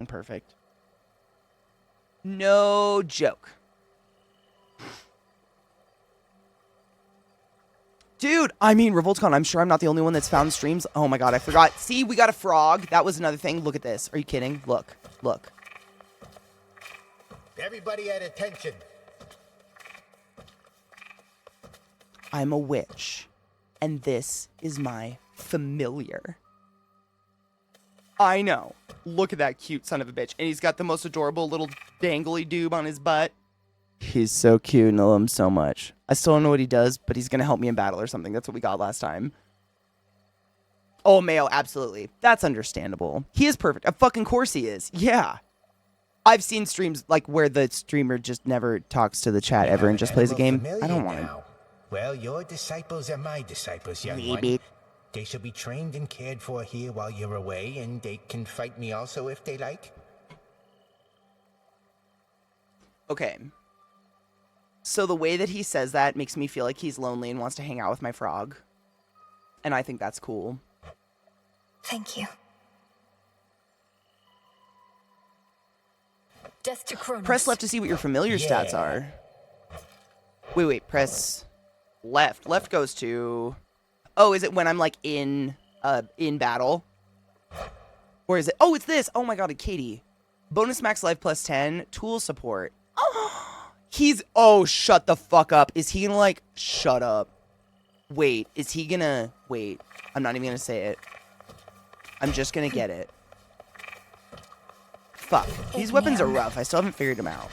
perfect. No joke. Dude, I mean, RevoltCon, I'm sure I'm not the only one that's found streams. Oh my god, I forgot. See, we got a frog. That was another thing. Look at this. Are you kidding? Look. Look. Everybody at attention. I'm a witch. And this is my familiar. I know. Look at that cute son of a bitch. And he's got the most adorable little dangly doob on his butt. He's so cute and I love him so much. I still don't know what he does, but he's going to help me in battle or something. That's what we got last time. Oh, Mayo, absolutely. That's understandable. He is perfect. Of fucking course he is. Yeah. I've seen streams like where the streamer just never talks to the chat ever and just plays a game. I don't want to. Well, your disciples are my disciples, young one. They shall be trained and cared for here while you're away, and they can fight me also if they like. Okay. So the way that he says that makes me feel like he's lonely and wants to hang out with my frog. And I think that's cool. Thank you. Death to Kronos. Press left to see what your familiar stats are. Wait, press left. Left goes to... Oh, is it when I'm like in battle? Or is it... Oh, it's this! Oh my god, a Katie. Bonus max life plus 10. Tool support. Oh, he's... Oh, shut the fuck up. Is he gonna like... Shut up. Wait, is he gonna... Wait, I'm not even gonna say it. I'm just gonna get it. Fuck. These weapons are rough. I still haven't figured them out.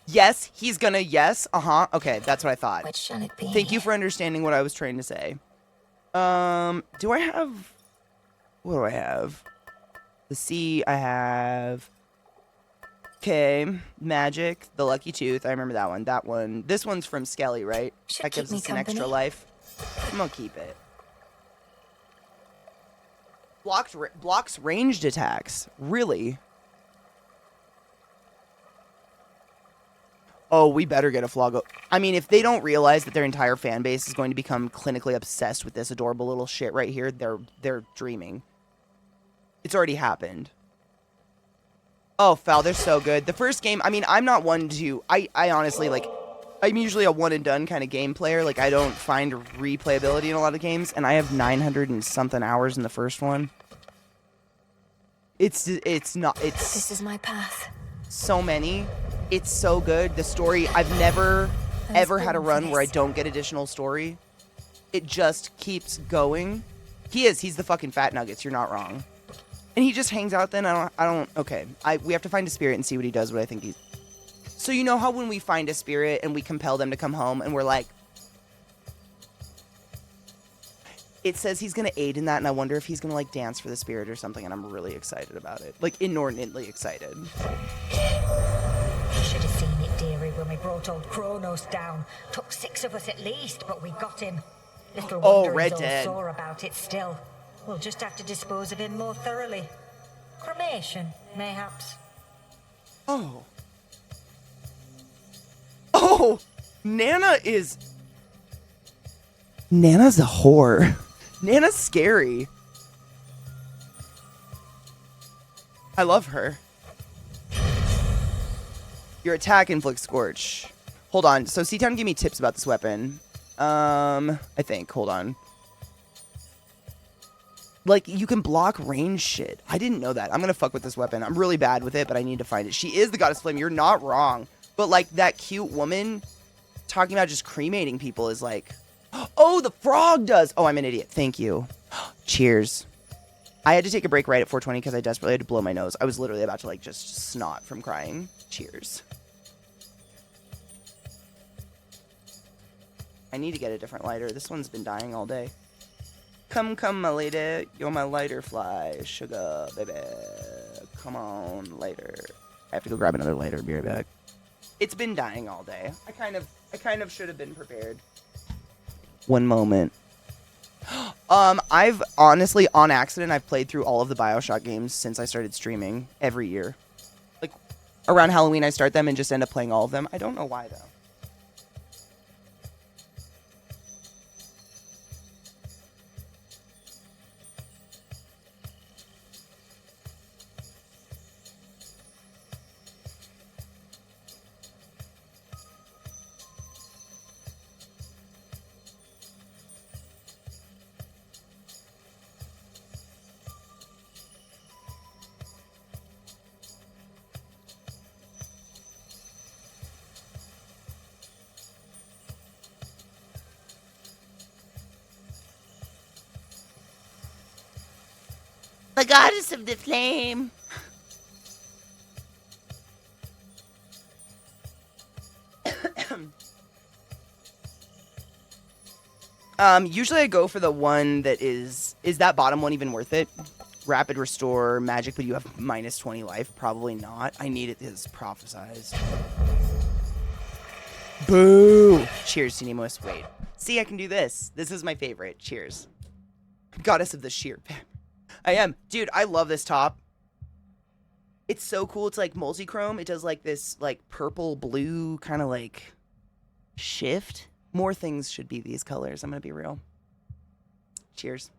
Yes, he's gonna... Yes, okay, that's what I thought. What shall it be? Thank you for understanding what I was trying to say. Do I have... What do I have? The C, I have... Okay, magic, the lucky tooth. I remember that one. That one. This one's from Skelly, right? Should That gives keep me us an company. extra life. I'm gonna keep it. Blocks ranged attacks. Really? Oh, we better get a Floggo. I mean, if they don't realize that their entire fan base is going to become clinically obsessed with this adorable little shit right here, they're dreaming. It's already happened. Oh, Foul, they're so good. The first game, I mean, I'm not one to... I honestly, like... I'm usually a one-and-done kind of game player. Like, I don't find replayability in a lot of games, and I have 900 and something hours in the first one. It's not... This is my path. So many. It's so good. The story, I've never, ever had a run where I don't get additional story. It just keeps going. He's the fucking Fat Nuggets. You're not wrong. And he just hangs out then. Okay. We have to find a spirit and see what he does, what I think he's... So you know how when we find a spirit and we compel them to come home and we're like... It says he's going to aid in that, and I wonder if he's going to, like, dance for the spirit or something, and I'm really excited about it. Like, inordinately excited. You should have seen it, dearie, when we brought old Kronos down. Took 6 of us at least, but we got him. Little wonder Red he's all Dead. sore about it still. We'll just have to dispose of him more thoroughly. Cremation, mayhaps. Oh. Oh! Nana's a whore. Nana's scary. I love her. Your attack inflicts scorch. Hold on. So C-Town gave me tips about this weapon. I think. Hold on. Like, you can block range shit. I didn't know that. I'm gonna fuck with this weapon. I'm really bad with it, but I need to find it. She is the Goddess Flame. You're not wrong. But, like, that cute woman talking about just cremating people is like... Oh, the frog does! Oh, I'm an idiot. Thank you. Cheers. I had to take a break right at 4:20 because I desperately had to blow my nose. I was literally about to, like, just snot from crying. Cheers. I need to get a different lighter. This one's been dying all day. Come, my lady. You're my lighter fly. Sugar, baby. Come on, lighter. I have to go grab another lighter. Be right back. It's been dying all day. I kind of should have been prepared. One moment. I've honestly, on accident, I've played through all of the BioShock games since I started streaming every year. Like, around Halloween, I start them and just end up playing all of them. I don't know why, though. The goddess of the flame. Usually I go for the one that is that bottom one even worth it? Rapid restore magic, but you have minus 20 life. Probably not. I need it as prophesized. Boo! Cheers, Cinemos. Wait. See, I can do this. This is my favorite. Cheers. Goddess of the sheer. I am. Dude, I love this top. It's so cool. It's like multi-chrome. It does like this like purple blue kind of like shift. More things should be these colors. I'm going to be real. Cheers.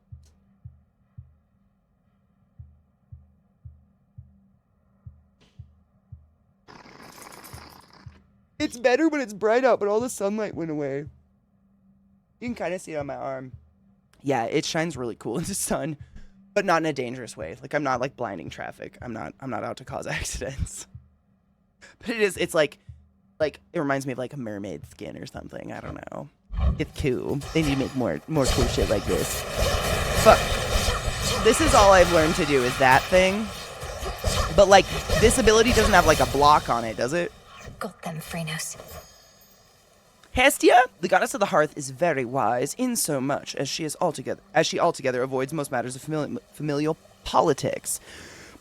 It's better when it's bright out, but all the sunlight went away. You can kind of see it on my arm. Yeah, it shines really cool in the sun, but not in a dangerous way. Like, I'm not like blinding traffic. I'm not out to cause accidents. But it's like it reminds me of like a mermaid skin or something. I don't know. It's cool. They need to make more cool shit like this. But this is all I've learned to do is that thing. But like, this ability doesn't have like a block on it, does it? Got them, Phrenos. Hestia, the goddess of the hearth, is very wise in so much as she altogether avoids most matters of familial politics.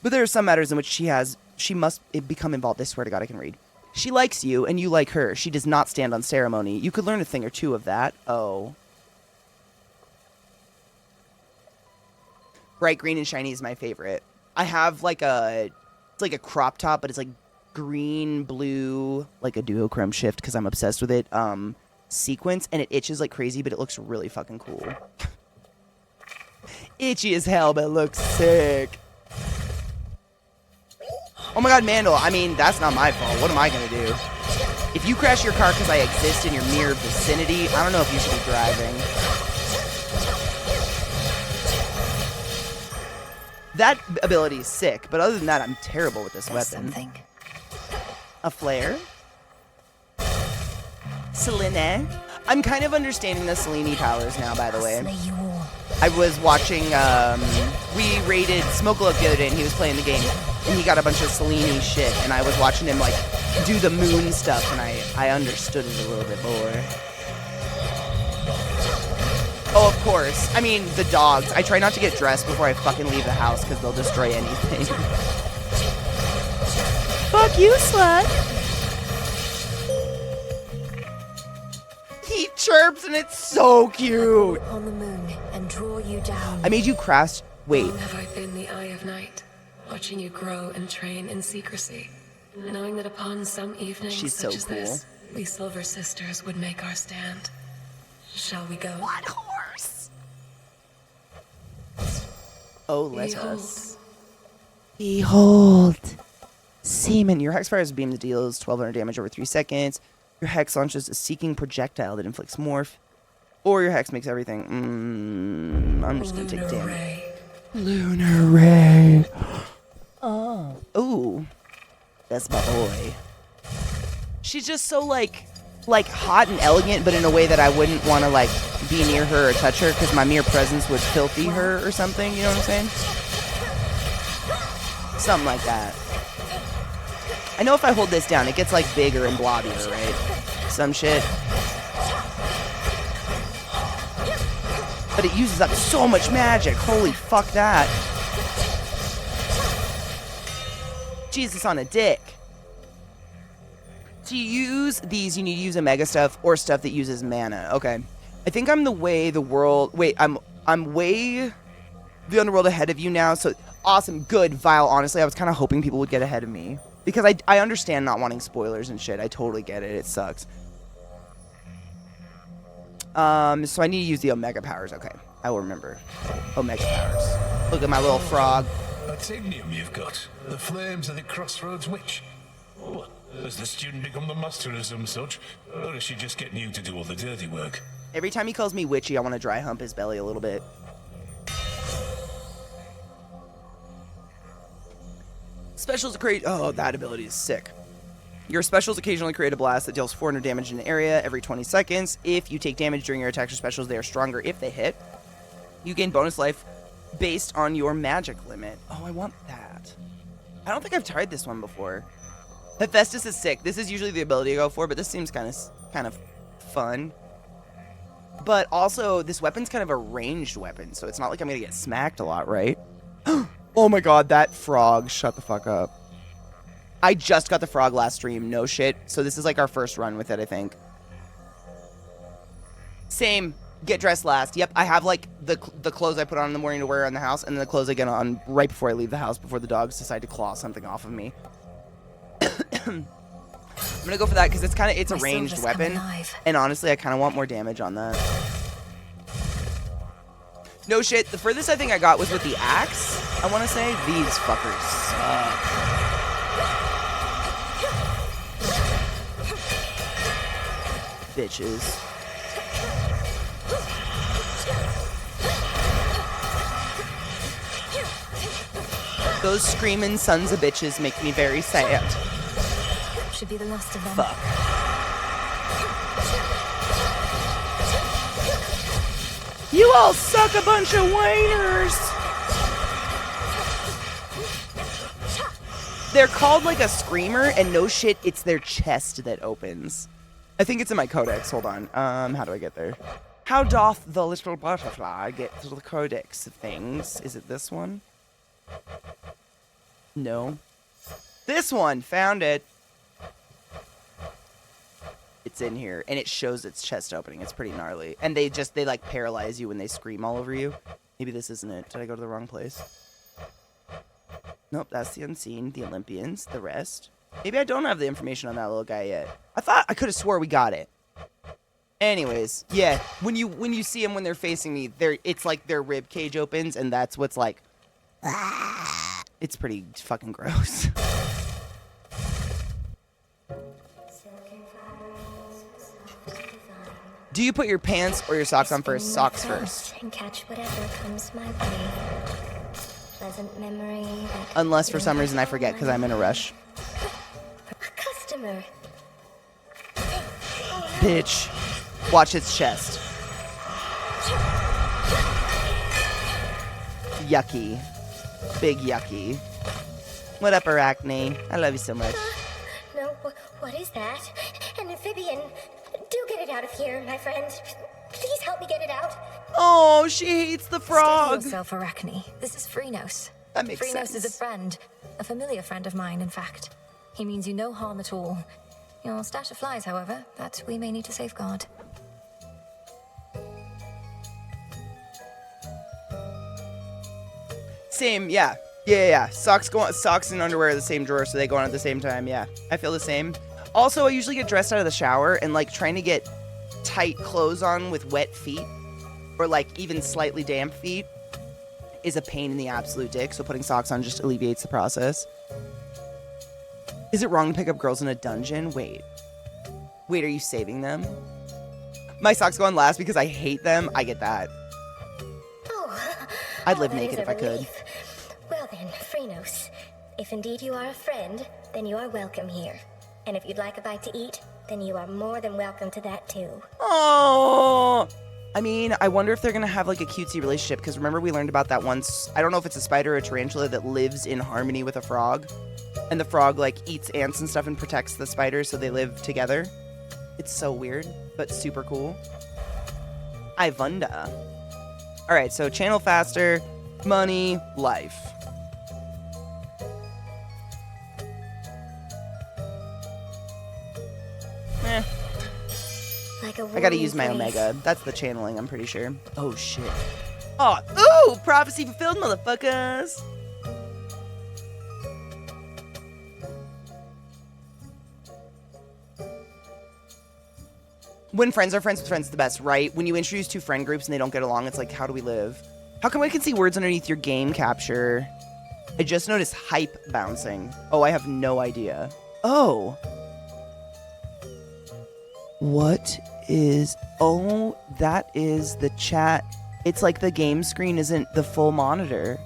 But there are some matters in which she must become involved. I swear to God, I can read. She likes you, and you like her. She does not stand on ceremony. You could learn a thing or two of that. Oh. Bright green and shiny is my favorite. I have like it's like a crop top, but it's like green, blue, like a duochrome shift because I'm obsessed with it. Sequence, and it itches like crazy, but it looks really fucking cool. Itchy as hell, but it looks sick. Oh my God, Mandel, I mean, that's not my fault. What am I gonna do? If you crash your car because I exist in your mere vicinity, I don't know if you should be driving. That ability is sick, but other than that, I'm terrible with this weapon. Something. A flare? Selene? I'm kind of understanding the Selene powers now, by the way. Slay you all. I was watching, we raided Smokelook the other day, and he was playing the game, and he got a bunch of Selene shit, and I was watching him, like, do the moon stuff, and I understood it a little bit more. Oh, of course. I mean, the dogs. I try not to get dressed before I fucking leave the house, because they'll destroy anything. Fuck you, slut! He chirps, and it's so cute! On the moon and draw you down. I made you crash. Wait. Long have I been the eye of night, watching you grow and train in secrecy, knowing that upon some evening She's such so as cool. this, we Silver Sisters would make our stand. Shall we go? What horse? Oh, let us. Behold. Seaman. Your Hexfire's beam that deals 1200 damage over 3 seconds. Your Hex launches a seeking projectile that inflicts morph. Or your Hex makes everything. I'm just gonna take damage. Ray. Lunar Ray. Oh. Ooh. That's my boy. She's just so like hot and elegant, but in a way that I wouldn't want to like be near her or touch her because my mere presence would filthy her or something. You know what I'm saying? Something like that. I know if I hold this down, it gets like bigger and blobbier, right? Some shit. But it uses up so much magic. Holy fuck that. Jesus on a dick. To use these, you need to use Omega stuff or stuff that uses mana. Okay. I think I'm the way the world... Wait, I'm way the underworld ahead of you now. So, awesome, good, Vile. Honestly, I was kind of hoping people would get ahead of me. Because I understand not wanting spoilers and shit. I totally get it. It sucks. So I need to use the Omega powers. Okay, I will remember. Omega powers. Look at my little frog. Atinium you've got. The flames of the Crossroads Witch. What? Has the student become the master of some such? Or is she just getting you to do all the dirty work? Every time he calls me witchy, I want to dry hump his belly a little bit. Specials create... Oh, that ability is sick. Your specials occasionally create a blast that deals 400 damage in an area every 20 seconds. If you take damage during your attacks or specials, they are stronger if they hit. You gain bonus life based on your magic limit. Oh, I want that. I don't think I've tried this one before. Hephaestus is sick. This is usually the ability to go for, but this seems kind of fun. But also, this weapon's kind of a ranged weapon, so it's not like I'm gonna get smacked a lot, right? Oh my god, that frog. Shut the fuck up. I just got the frog last stream. No shit. So this is like our first run with it, I think. Same. Get dressed last. Yep, I have like the clothes I put on in the morning to wear around the house, and then the clothes I get on right before I leave the house before the dogs decide to claw something off of me. I'm gonna go for that because it's a ranged weapon, and honestly, I kind of want more damage on that. No shit. The furthest I think I got was with the axe. I want to say these fuckers suck. Bitches. Those screaming sons of bitches make me very sad. Should be the last of them. Fuck. You all suck a bunch of wieners. They're called like a screamer, and no shit, it's their chest that opens. I think it's in my codex. Hold on. How do I get there? How doth the little butterfly get to the codex of things? Is it this one? No. This one! Found it! It's in here, and it shows its chest opening. It's pretty gnarly. And they like paralyze you when they scream all over you. Maybe this isn't it. Did I go to the wrong place? Nope, that's the unseen, the Olympians, the rest. Maybe I don't have the information on that little guy yet. I could have swore we got it. Anyways, yeah, when you see them when they're facing me, it's like their rib cage opens, and that's what's like. It's pretty fucking gross. Do you put your pants or your socks on first? Socks first. And catch whatever comes my way. Pleasant memory. Unless for some reason I forget because I'm in a rush. A customer. Bitch. Watch its chest. Yucky. Big yucky. What up, Arachne? I love you so much. No, what is that? An amphibian. Do get it out of here, my friend. Please help me get it out. Oh, she hates the frog. Steady yourself, Arachne. This is Phrenos. That makes Phrenos sense. is a friend. A familiar friend of mine, in fact. He means you no harm at all. Your stash of flies, however, that we may need to safeguard. Same, yeah. Yeah. Socks and underwear are the same drawer, so they go on at the same time. Yeah, I feel the same. Also, I usually get dressed out of the shower, and like trying to get tight clothes on with wet feet, or like even slightly damp feet, is a pain in the absolute dick. So putting socks on just alleviates the process. Is it wrong to pick up girls in a dungeon? Wait, are you saving them? My socks go on last because I hate them. I get that. I'd live naked if I could. Well then, Phrenos, if indeed you are a friend, then you are welcome here. And if you'd like a bite to eat, then you are more than welcome to that too. Oh, I mean, I wonder if they're gonna have like a cutesy relationship, because remember we learned about that once. I don't know if it's a spider or a tarantula that lives in harmony with a frog, and the frog like eats ants and stuff and protects the spider, so they live together. It's so weird, but super cool. I wonder. All right, so channel faster, money, life. I gotta use my Omega. That's the channeling, I'm pretty sure. Oh, shit. Oh, ooh! Prophecy fulfilled, motherfuckers! When friends are friends with friends, it's the best, right? When you introduce two friend groups and they don't get along, it's like, how do we live? How come I can see words underneath your game capture? I just noticed hype bouncing. Oh, I have no idea. Oh. What is... Oh, that is the chat. It's like the game screen isn't the full monitor.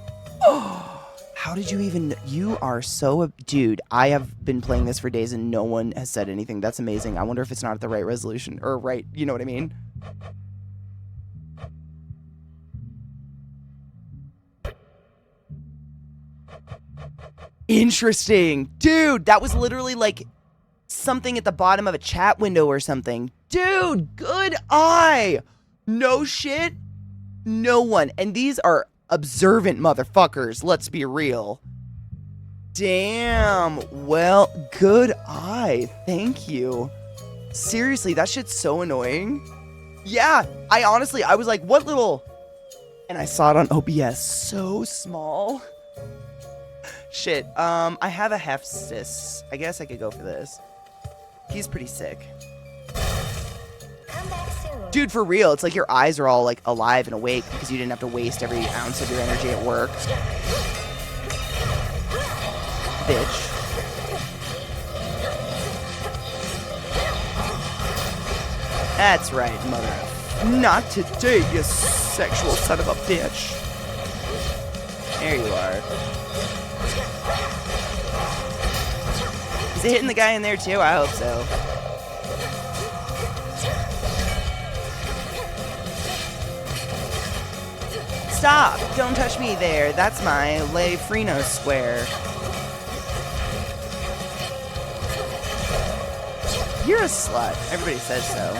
How did you even... You are so... Dude, I have been playing this for days and no one has said anything. That's amazing. I wonder if it's not at the right resolution. Or right... You know what I mean? Interesting. Dude, that was literally like something at the bottom of a chat window or something. Dude, good eye. No shit. No one. And these are observant motherfuckers. Let's be real. Damn. Well, good eye. Thank you. Seriously, that shit's so annoying. Yeah, I was like, what little... And I saw it on OBS. So small. Shit, I have a Hefstis. I guess I could go for this. He's pretty sick. Come back soon. Dude, for real, it's like your eyes are all like alive and awake because you didn't have to waste every ounce of your energy at work. Bitch. That's right, mother. Not today, you sexual son of a bitch. There you are. Is it hitting the guy in there too? I hope so. Stop! Don't touch me there. That's my Le Freno square. You're a slut. Everybody says so.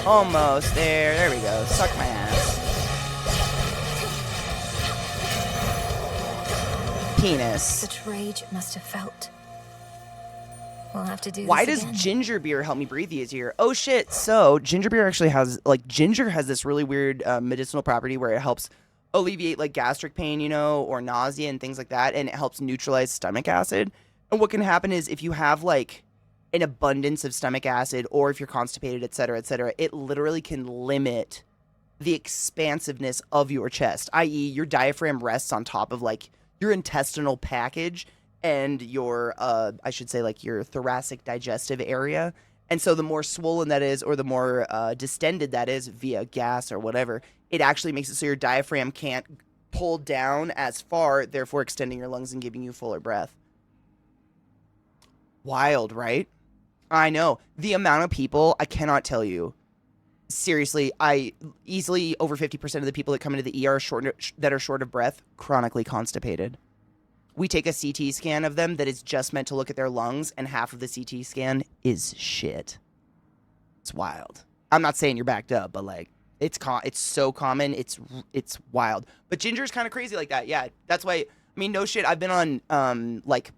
Almost there. There we go. Suck my ass. Penis. Such rage it must have felt. We'll have to do Why this does again. ginger beer help me breathe easier? Oh shit. So ginger beer actually has, like, ginger has this really weird medicinal property where it helps alleviate like gastric pain, you know, or nausea and things like that. And it helps neutralize stomach acid. And what can happen is if you have like an abundance of stomach acid, or if you're constipated, etc., it literally can limit the expansiveness of your chest, i.e. your diaphragm rests on top of like your intestinal package and your, I should say like your thoracic digestive area. And so the more swollen that is, or the more distended that is via gas or whatever, it actually makes it so your diaphragm can't pull down as far, therefore extending your lungs and giving you fuller breath. Wild, right? I know. The amount of people, I cannot tell you. Seriously, I easily over 50% of the people that come into the ER that are short of breath, chronically constipated. We take a CT scan of them that is just meant to look at their lungs, and half of the CT scan is shit. It's wild. I'm not saying you're backed up, but like it's so common. It's wild. But ginger is kind of crazy like that. Yeah, that's why. I mean, no shit. I've been on like,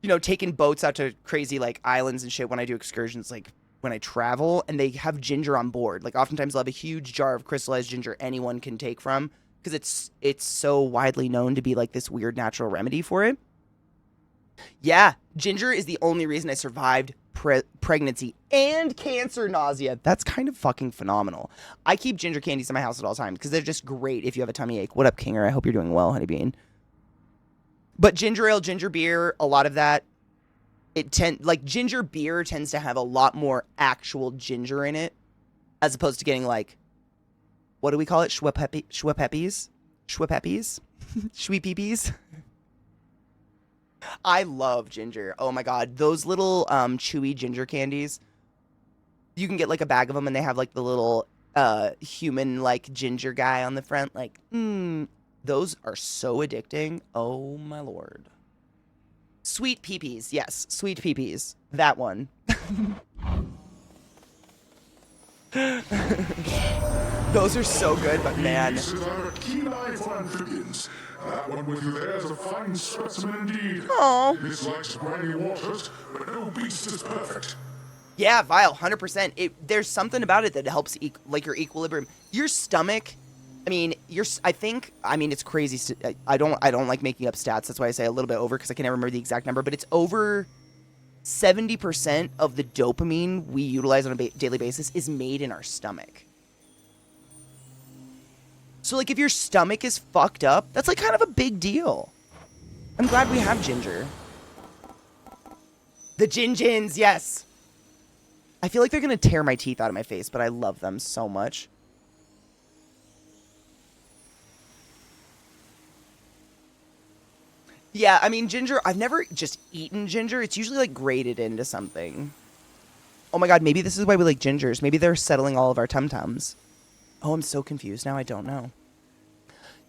you know, taking boats out to crazy like islands and shit when I do excursions, like when I travel, and they have ginger on board. Like oftentimes they'll have a huge jar of crystallized ginger anyone can take from, because it's so widely known to be like this weird natural remedy for it. Yeah, ginger is the only reason I survived pregnancy and cancer nausea. That's kind of fucking phenomenal. I keep ginger candies in my house at all times because they're just great if you have a tummy ache. What up, Kinger? I hope you're doing well, honeybean. But ginger ale, ginger beer, a lot of that, like ginger beer tends to have a lot more actual ginger in it, as opposed to getting like, what do we call it? Schweppeppies? Schweeppeepies? I love ginger. Oh my god, those little chewy ginger candies. You can get like a bag of them, and they have like the little human like ginger guy on the front. Like, those are so addicting. Oh my lord. Sweet peepees. Yes, sweet peepees. That one. Those are so good, but man. This is our keen eye for amphibians. That one with you there is a fine specimen indeed. Aw. This likes briny waters, but no beast is perfect. Yeah, Vile, 100%. There's something about it that helps like your equilibrium. Your stomach, I mean, it's crazy. I don't like making up stats. That's why I say a little bit over, because I can never remember the exact number, but it's over 70% of the dopamine we utilize on a daily basis is made in our stomach. So, like, if your stomach is fucked up, that's, like, kind of a big deal. I'm glad we have ginger. The gin-gins, yes. I feel like they're going to tear my teeth out of my face, but I love them so much. Yeah, I mean, ginger, I've never just eaten ginger. It's usually, like, grated into something. Oh, my God, maybe this is why we like gingers. Maybe they're settling all of our tum-tums. Oh, I'm so confused now. I don't know.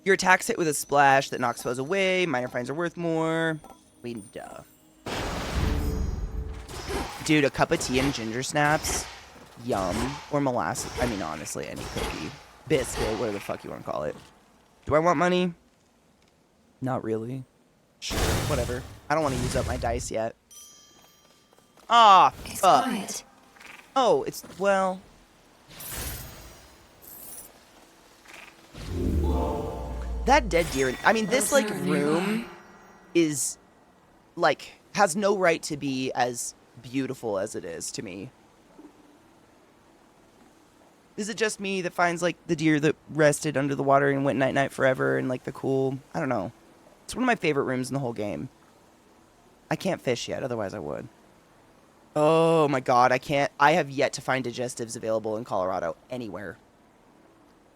Your attacks hit with a splash that knocks foes away. Minor fines are worth more. Duh. Dude, a cup of tea and ginger snaps. Yum. Or molasses. I mean, honestly, any cookie. Biscuit, whatever the fuck you want to call it. Do I want money? Not really. Sure, whatever. I don't want to use up my dice yet. Ah, It's fuck. quiet. Oh, it's, well... That dead deer... I mean, this, like, room is, like, has no right to be as beautiful as it is to me. Is it just me that finds, like, the deer that rested under the water and went night-night forever and, like, the cool... I don't know. It's one of my favorite rooms in the whole game. I can't fish yet, otherwise I would. Oh my god, I can't... I have yet to find digestives available in Colorado anywhere.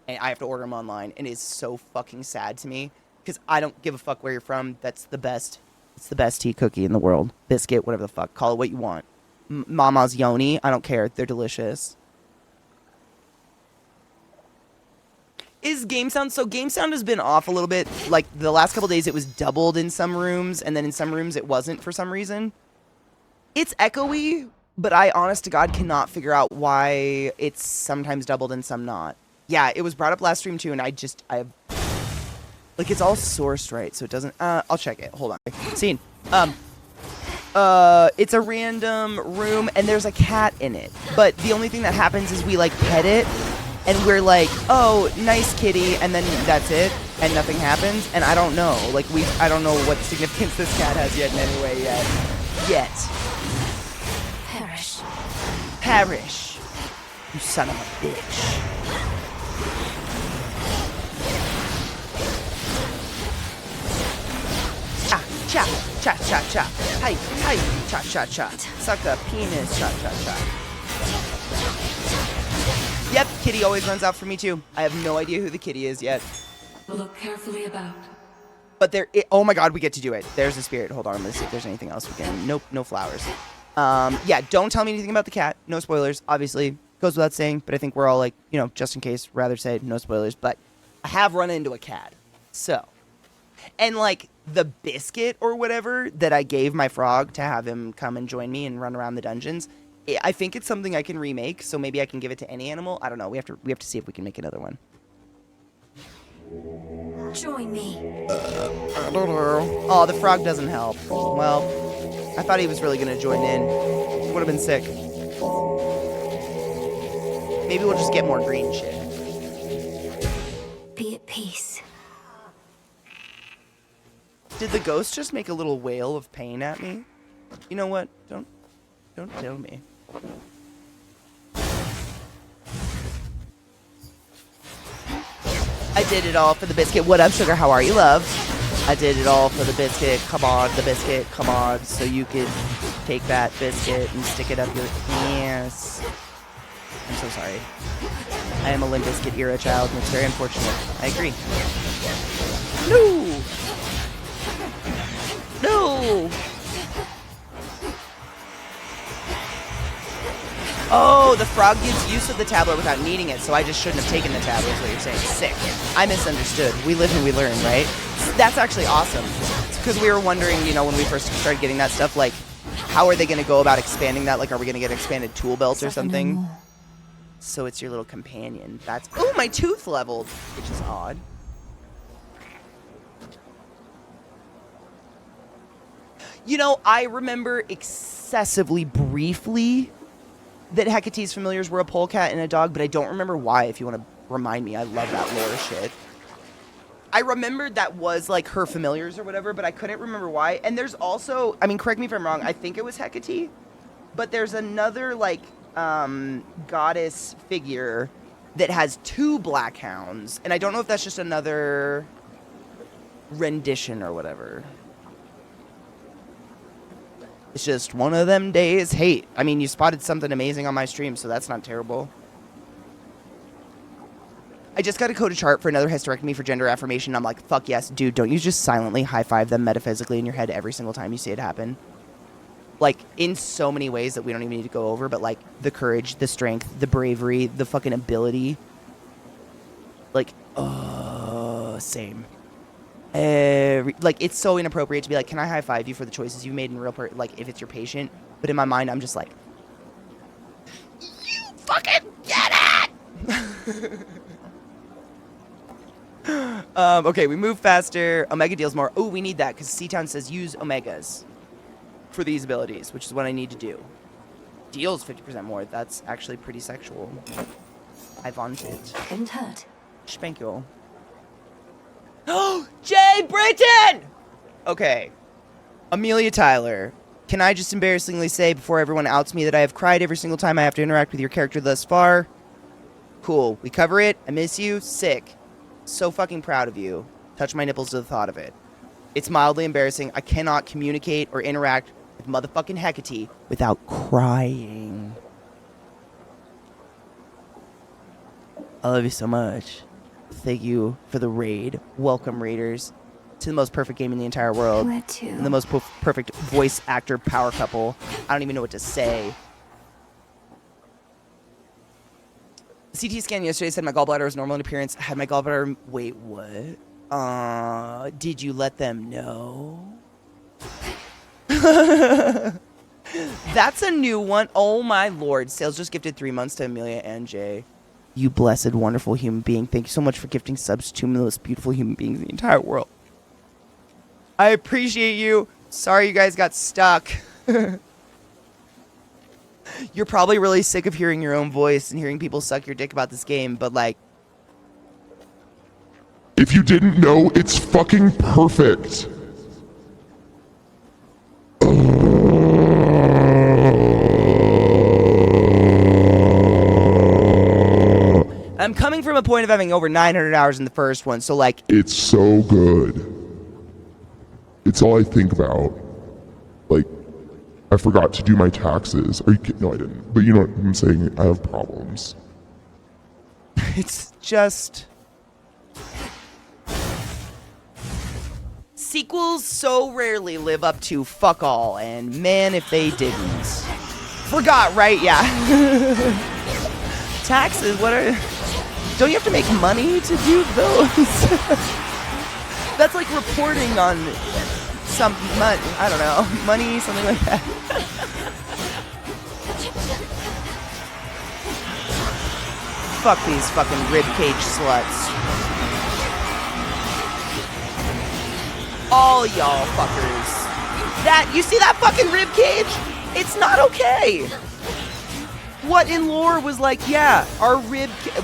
And I have to order them online, and it's so fucking sad to me. Because I don't give a fuck where you're from. That's the best... It's the best tea cookie in the world. Biscuit, whatever the fuck. Call it what you want. Mama's Yoni, I don't care. They're delicious. Is game sound? So game sound has been off a little bit. Like, the last couple days it was doubled in some rooms, and then in some rooms it wasn't for some reason. It's echoey, but I, honest to God, cannot figure out why it's sometimes doubled and some not. Yeah, it was brought up last stream too, and I have... Like, it's all sourced right, so it doesn't... I'll check it. Hold on. Scene. It's a random room, and there's a cat in it. But the only thing that happens is we, like, pet it, and we're like, oh, nice kitty, and then that's it, and nothing happens, and I don't know. Like, I don't know what significance this cat has yet in any way yet. Perish. Perish. You son of a bitch. Ah, cha, cha, cha, cha. Hi, hi, cha, cha, cha. Suck a penis, cha, cha, cha. Yep, kitty always runs out for me too. I have no idea who the kitty is yet. Look carefully about. But oh my god, we get to do it. There's a spirit. Hold on, I'm gonna see if there's anything else we can. Nope, no flowers. Yeah, don't tell me anything about the cat. No spoilers, obviously. Goes without saying, but I think we're all like, you know, just in case, rather say no spoilers. But I have run into a cat. So. And like, the biscuit or whatever that I gave my frog to have him come and join me and run around the dungeons, I think it's something I can remake, so maybe I can give it to any animal. I don't know. We have to see if we can make another one. Join me. I don't know. Oh, the frog doesn't help. Well, I thought he was really going to join in. Would have been sick. Maybe we'll just get more green shit. Be at peace. Did the ghost just make a little wail of pain at me? You know what? Don't tell me. I did it all for the biscuit. What up, sugar? How are you, love? I did it all for the biscuit. Come on, the biscuit. Come on, so you could take that biscuit and stick it up your ass. I'm so sorry. I am a Limp Bizkit era child, and it's very unfortunate. I agree. No! No! Oh, the frog gives use of the tablet without needing it, so I just shouldn't have taken the tablet, is what you're saying. Sick. I misunderstood. We live and we learn, right? That's actually awesome. Because we were wondering, you know, when we first started getting that stuff, like, how are they going to go about expanding that? Like, are we going to get an expanded tool belt or something? So it's your little companion. That's... Oh, my tooth leveled, which is odd. You know, I remember excessively briefly that Hecate's familiars were a polecat and a dog, but I don't remember why, if you want to remind me. I love that lore shit. I remembered that was, like, her familiars or whatever, but I couldn't remember why. And there's also, I mean, correct me if I'm wrong, I think it was Hecate, but there's another, like, goddess figure that has 2 black hounds, and I don't know if that's just another rendition or whatever. It's just one of them days. Hey, I mean, you spotted something amazing on my stream, so that's not terrible. I just got a coded chart for another hysterectomy for gender affirmation. I'm like, fuck yes, dude, don't you just silently high-five them metaphysically in your head every single time you see it happen? Like, in so many ways that we don't even need to go over, but, like, the courage, the strength, the bravery, the fucking ability. Like, Same. Like, it's so inappropriate to be like, can I high-five you for the choices you made in real like, if it's your patient? But in my mind, I'm just like, you fucking get it! Okay, we move faster. Omega deals more. Oh, we need that, because C-Town says use Omegas for these abilities, which is what I need to do. Deals 50% more. That's actually pretty sexual. I want it. Couldn't hurt. Spank you all. Oh, Jay Britton! Okay. Amelia Tyler. Can I just embarrassingly say before everyone outs me that I have cried every single time I have to interact with your character thus far? Cool. We cover it. I miss you. Sick. So fucking proud of you. Touch my nipples to the thought of it. It's mildly embarrassing. I cannot communicate or interact with motherfucking Hecate without crying. I love you so much. Thank you for the raid. Welcome, raiders, to the most perfect game in the entire world. Where to? And the most perfect voice actor power couple. I don't even know what to say. The CT scan yesterday said my gallbladder was normal in appearance. Had my gallbladder... Wait, what? Did you let them know? That's a new one. Oh, my lord. Sales just gifted 3 months to Amelia and Jay. You blessed, wonderful human being. Thank you so much for gifting subs to the most beautiful human beings in the entire world. I appreciate you. Sorry you guys got stuck. You're probably really sick of hearing your own voice and hearing people suck your dick about this game, but like... If you didn't know, it's fucking perfect. I'm coming from a point of having over 900 hours in the first one, so like... It's so good. It's all I think about. Like, I forgot to do my taxes. Are you kidding? No, I didn't. But you know what I'm saying? I have problems. It's just... Sequels so rarely live up to fuck all, and man, if they didn't. Forgot, right? Yeah. Taxes, what are... Don't you have to make money to do those? That's like reporting on some money. I don't know. Money, something like that. Fuck these fucking ribcage sluts. All y'all fuckers. That, you see that fucking ribcage? It's not okay. What in lore was like, yeah, our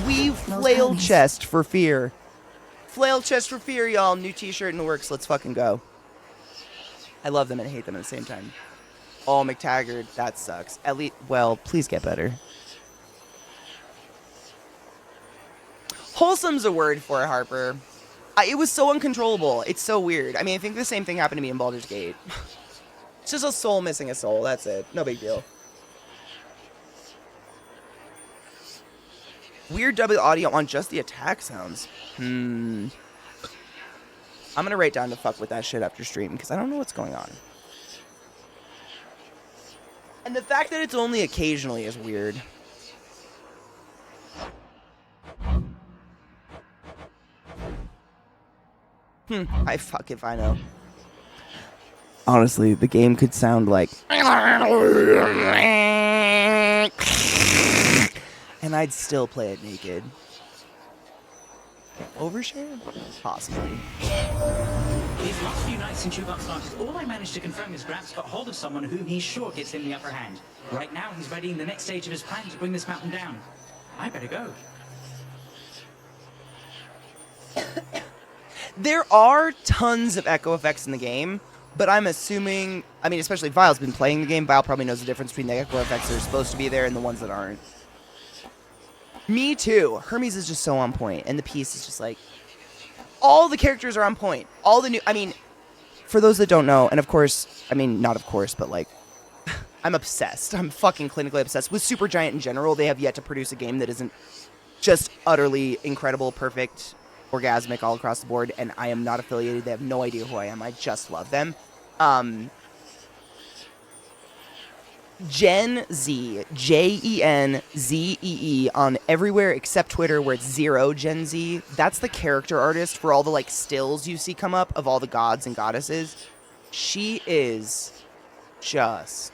we flail chest for fear. Flail chest for fear, y'all. New t-shirt in the works. Let's fucking go. I love them and hate them at the same time. Oh, McTaggart, that sucks. At least, well, please get better. Wholesome's a word for it, Harper. It was so uncontrollable. It's so weird. I mean, I think the same thing happened to me in Baldur's Gate. It's just a soul missing a soul. That's it. No big deal. Weird double audio on just the attack sounds. I'm gonna write down to fuck with that shit after stream, because I don't know what's going on. And the fact that it's only occasionally is weird. I fuck if I know. Honestly, the game could sound like... And I'd still play it naked. Overshare? Possibly. These last few nights since you got started, all I managed to confirm is Gramps got hold of someone whom he's sure gives him the upper hand. Right now, he's readying the next stage of his plan to bring this mountain down. I better go. There are tons of echo effects in the game, but I'm assuming... I mean, especially if Vile's been playing the game, Vile probably knows the difference between the echo effects that are supposed to be there and the ones that aren't. Me too. Hermes is just so on point, and the piece is just like... All the characters are on point. All the new... I mean, for those that don't know, and of course... I mean, not of course, but like... I'm obsessed. I'm fucking clinically obsessed. With Supergiant in general, they have yet to produce a game that isn't just utterly incredible, perfect, orgasmic all across the board, and I am not affiliated. They have no idea who I am. I just love them. Gen Z, JenZee on everywhere except Twitter, where it's 0 Gen Z. That's the character artist for all the like stills you see come up of all the gods and goddesses. She is just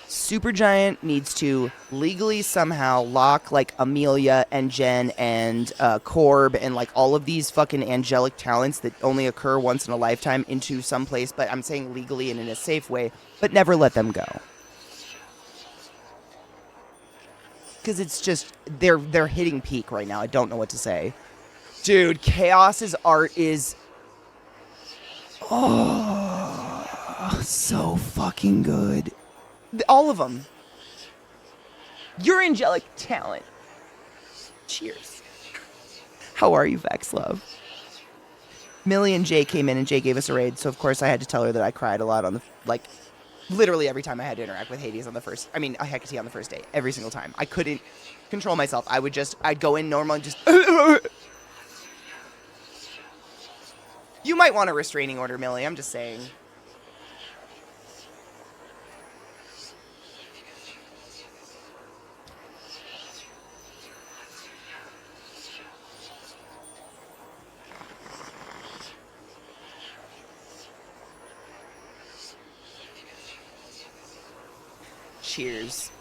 Supergiant needs to legally somehow lock like Amelia and Jen and Corb and like all of these fucking angelic talents that only occur once in a lifetime into some place, but I'm saying legally and in a safe way, but never let them go. Because it's just, they're hitting peak right now. I don't know what to say. Dude, Chaos's art is... Oh, so fucking good. All of them. Your angelic talent. Cheers. How are you, Vex Love? Millie and Jay came in and Jay gave us a raid, so of course I had to tell her that I cried a lot on the, like, literally every time I had to interact with Hades on the first, Hecate on the first day. Every single time. I couldn't control myself. I'd go in normal and just... You might want a restraining order, Millie, I'm just saying. Cheers.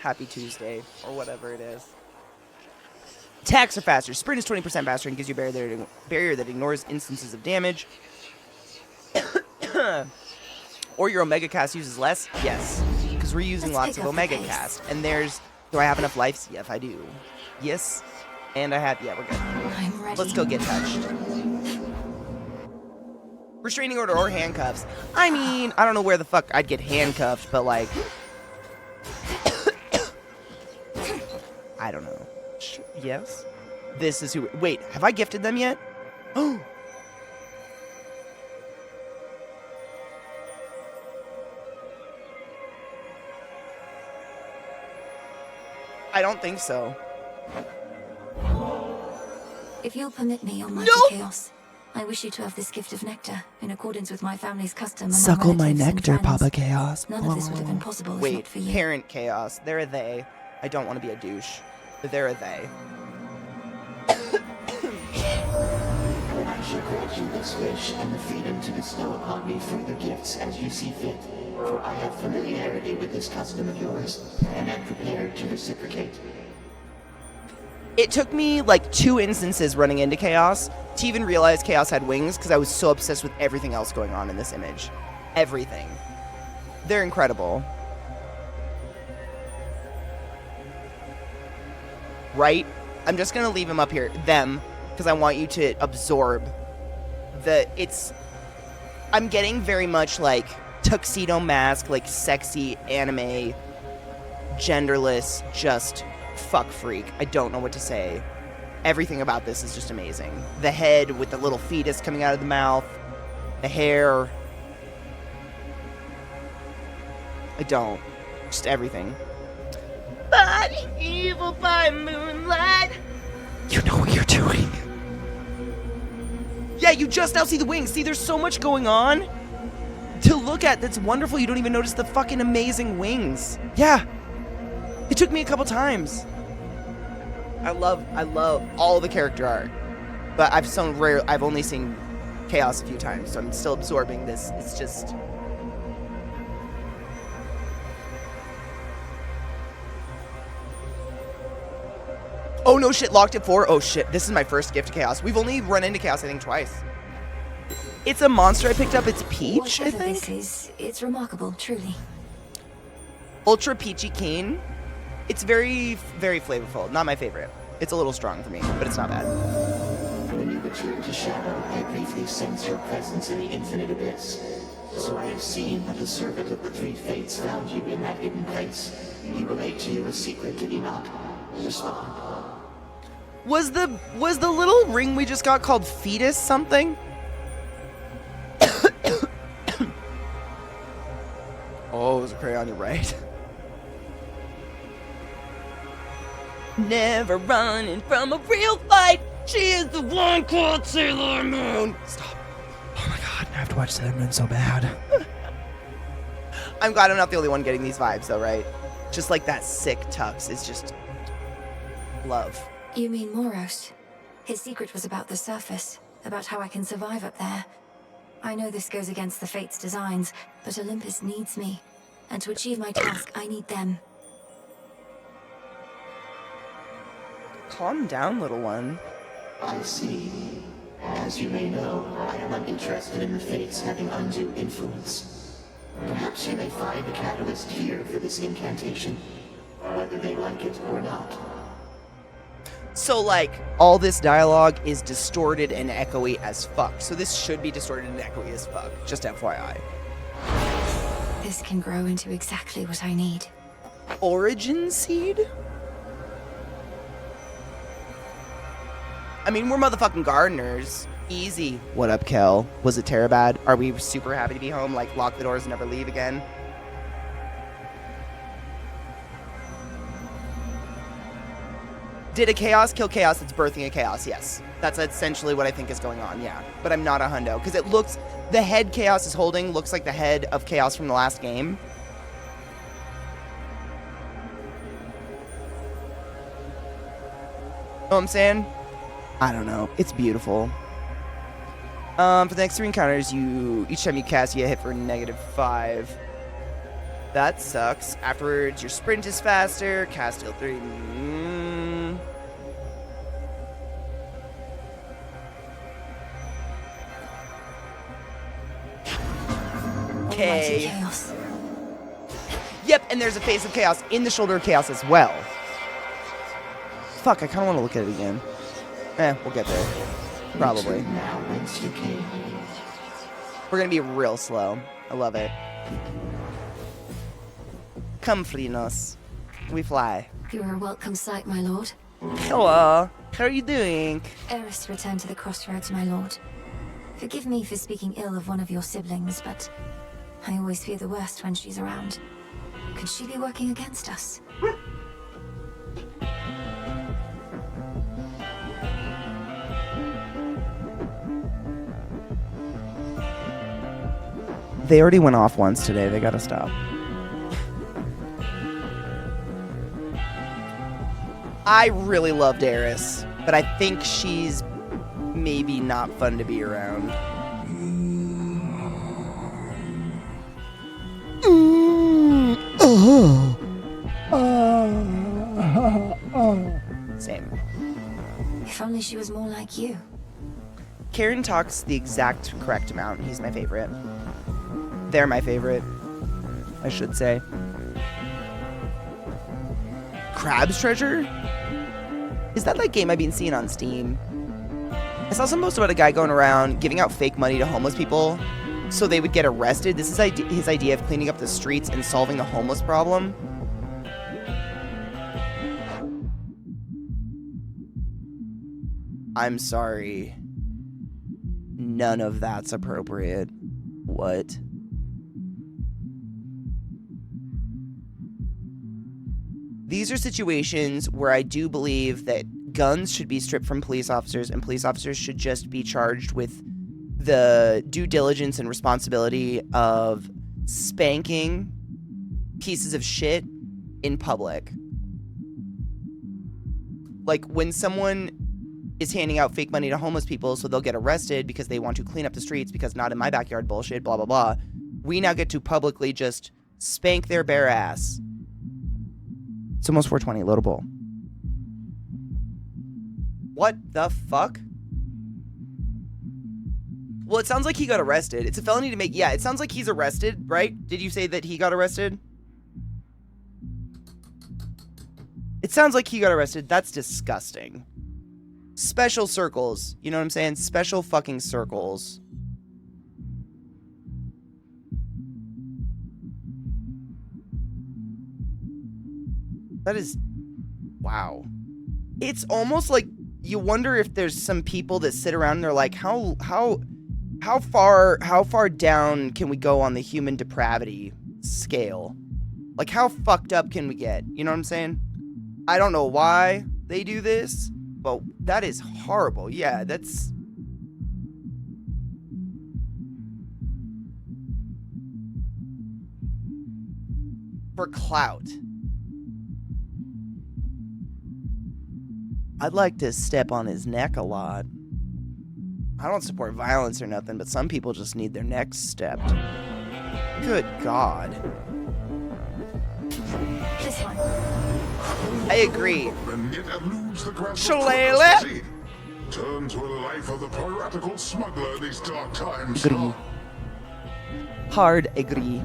Happy Tuesday, or whatever it is. Attacks are faster. Sprint is 20% faster and gives you a barrier that ignores instances of damage. Or your Omega Cast uses less? Yes. Because we're using lots of Omega Cast. And there's... Do I have enough lives? Yes, I do. Yes. And I have... Yeah, we're good. I'm ready. Let's go get touched. Restraining order or handcuffs. I mean, I don't know where the fuck I'd get handcuffed, but like... I don't know. Yes? This is who... Wait, have I gifted them yet? Oh! I don't think so. If you'll permit me, Almighty Chaos, I wish you to have this gift of nectar, in accordance with my family's custom. Suckle my nectar, Papa Chaos. None of this would have been possible if not for you. Parent Chaos. They're a they. I don't want to be a douche. But they're a they. I shall grant you this wish and the freedom to bestow upon me further gifts as you see fit, for I have familiarity with this custom of yours, and am prepared to reciprocate. It took me like 2 instances running into Chaos to even realize Chaos had wings, because I was so obsessed with everything else going on in this image. Everything. They're incredible. Right? I'm just gonna leave him up here, them, because I want you to absorb I'm getting very much like tuxedo mask, like sexy anime, genderless, just fuck freak. I don't know what to say. Everything about this is just amazing. The head with the little fetus coming out of the mouth, the hair. Just everything. Body evil by moonlight. You know what you're doing. Yeah, you just now see the wings. See, there's so much going on to look at that's wonderful. You don't even notice the fucking amazing wings. Yeah. It took me a couple times. I love all the character art. But I've only seen Chaos a few times, so I'm still absorbing this. It's just... Oh, no shit, locked at 4? Oh, shit, this is my first gift to Chaos. We've only run into Chaos, I think, twice. It's a monster I picked up. It's Peach, I think? This is, it's remarkable, truly. Ultra Peachy Keen. It's very, very flavorful. Not my favorite. It's a little strong for me, but it's not bad. When you return to Shadow, I briefly sense your presence in the infinite abyss. So I have seen that the servant of the 3 fates found you in that hidden place. He relayed to you a secret, did he not? Respond. Was the little ring we just got called fetus something? Oh, it was a crayon, you're right. Never running from a real fight. She is the one called Sailor Moon. Stop. Oh my god. I have to watch Sailor Moon so bad. I'm glad I'm not the only one getting these vibes, though, right? Just like that sick tux is just love. You mean Moros? His secret was about the surface, about how I can survive up there. I know this goes against the Fates' designs, but Olympus needs me. And to achieve my task, I need them. Calm down, little one. I see. As you may know, I am uninterested in the Fates having undue influence. Perhaps you may find a catalyst here for this incantation, whether they like it or not. So, like, all this dialogue is distorted and echoey as fuck. So this should be distorted and echoey as fuck. Just FYI. This can grow into exactly what I need. Origin seed? I mean, we're motherfucking gardeners. Easy. What up, Kel? Was it Terabad? Are we super happy to be home? Like, lock the doors and never leave again? Did a chaos kill chaos that's birthing a chaos? Yes. That's essentially what I think is going on, yeah. But I'm not a hundo. Because it looks... The head chaos is holding looks like the head of chaos from the last game. Know what I'm saying? I don't know. It's beautiful. For the next 3 encounters, each time you cast, you get hit for -5. That sucks. Afterwards, your sprint is faster. Cast heal 3. Okay. Yep, and there's a face of chaos in the shoulder of chaos as well. Fuck, I kind of want to look at it again. We'll get there. Probably. We're gonna be real slow. I love it. Come, Flinos. We fly. You're a welcome sight, my lord. Hello. How are you doing? Eris returned to the crossroads, my lord. Forgive me for speaking ill of one of your siblings, but I always fear the worst when she's around. Could she be working against us? They already went off once today. They gotta stop. I really loved Eris, but I think she's maybe not fun to be around. Same. If only she was more like you. Karen talks the exact correct amount. He's my favorite. They're my favorite, I should say. Crab's Treasure? Is that game I've been seeing on Steam? I saw some post about a guy going around giving out fake money to homeless people so they would get arrested. This is his idea of cleaning up the streets and solving the homeless problem. I'm sorry. None of that's appropriate. What? These are situations where I do believe that guns should be stripped from police officers, and police officers should just be charged with the due diligence and responsibility of spanking pieces of shit in public. Like, when someone is handing out fake money to homeless people so they'll get arrested because they want to clean up the streets because not in my backyard bullshit, blah, blah, blah, we now get to publicly just spank their bare ass. It's almost 420, loadable. What the fuck? Well, it sounds like he got arrested. It's a felony to make... Yeah, it sounds like he's arrested, right? Did you say that he got arrested? It sounds like he got arrested. That's disgusting. Special circles. You know what I'm saying? Special fucking circles. That is... Wow. It's almost like you wonder if there's some people that sit around and they're like, how far down can we go on the human depravity scale? Like, how fucked up can we get? You know what I'm saying? I don't know why they do this, but that is horrible. Yeah, that's... For clout. I'd like to step on his neck a lot. I don't support violence or nothing, but some people just need their necks stepped. Good God. This one. I agree. And yet eludes the grasp of Shillelagh. prophecy. Turn to a life of the piratical smuggler these dark times. Agree. Hard agree.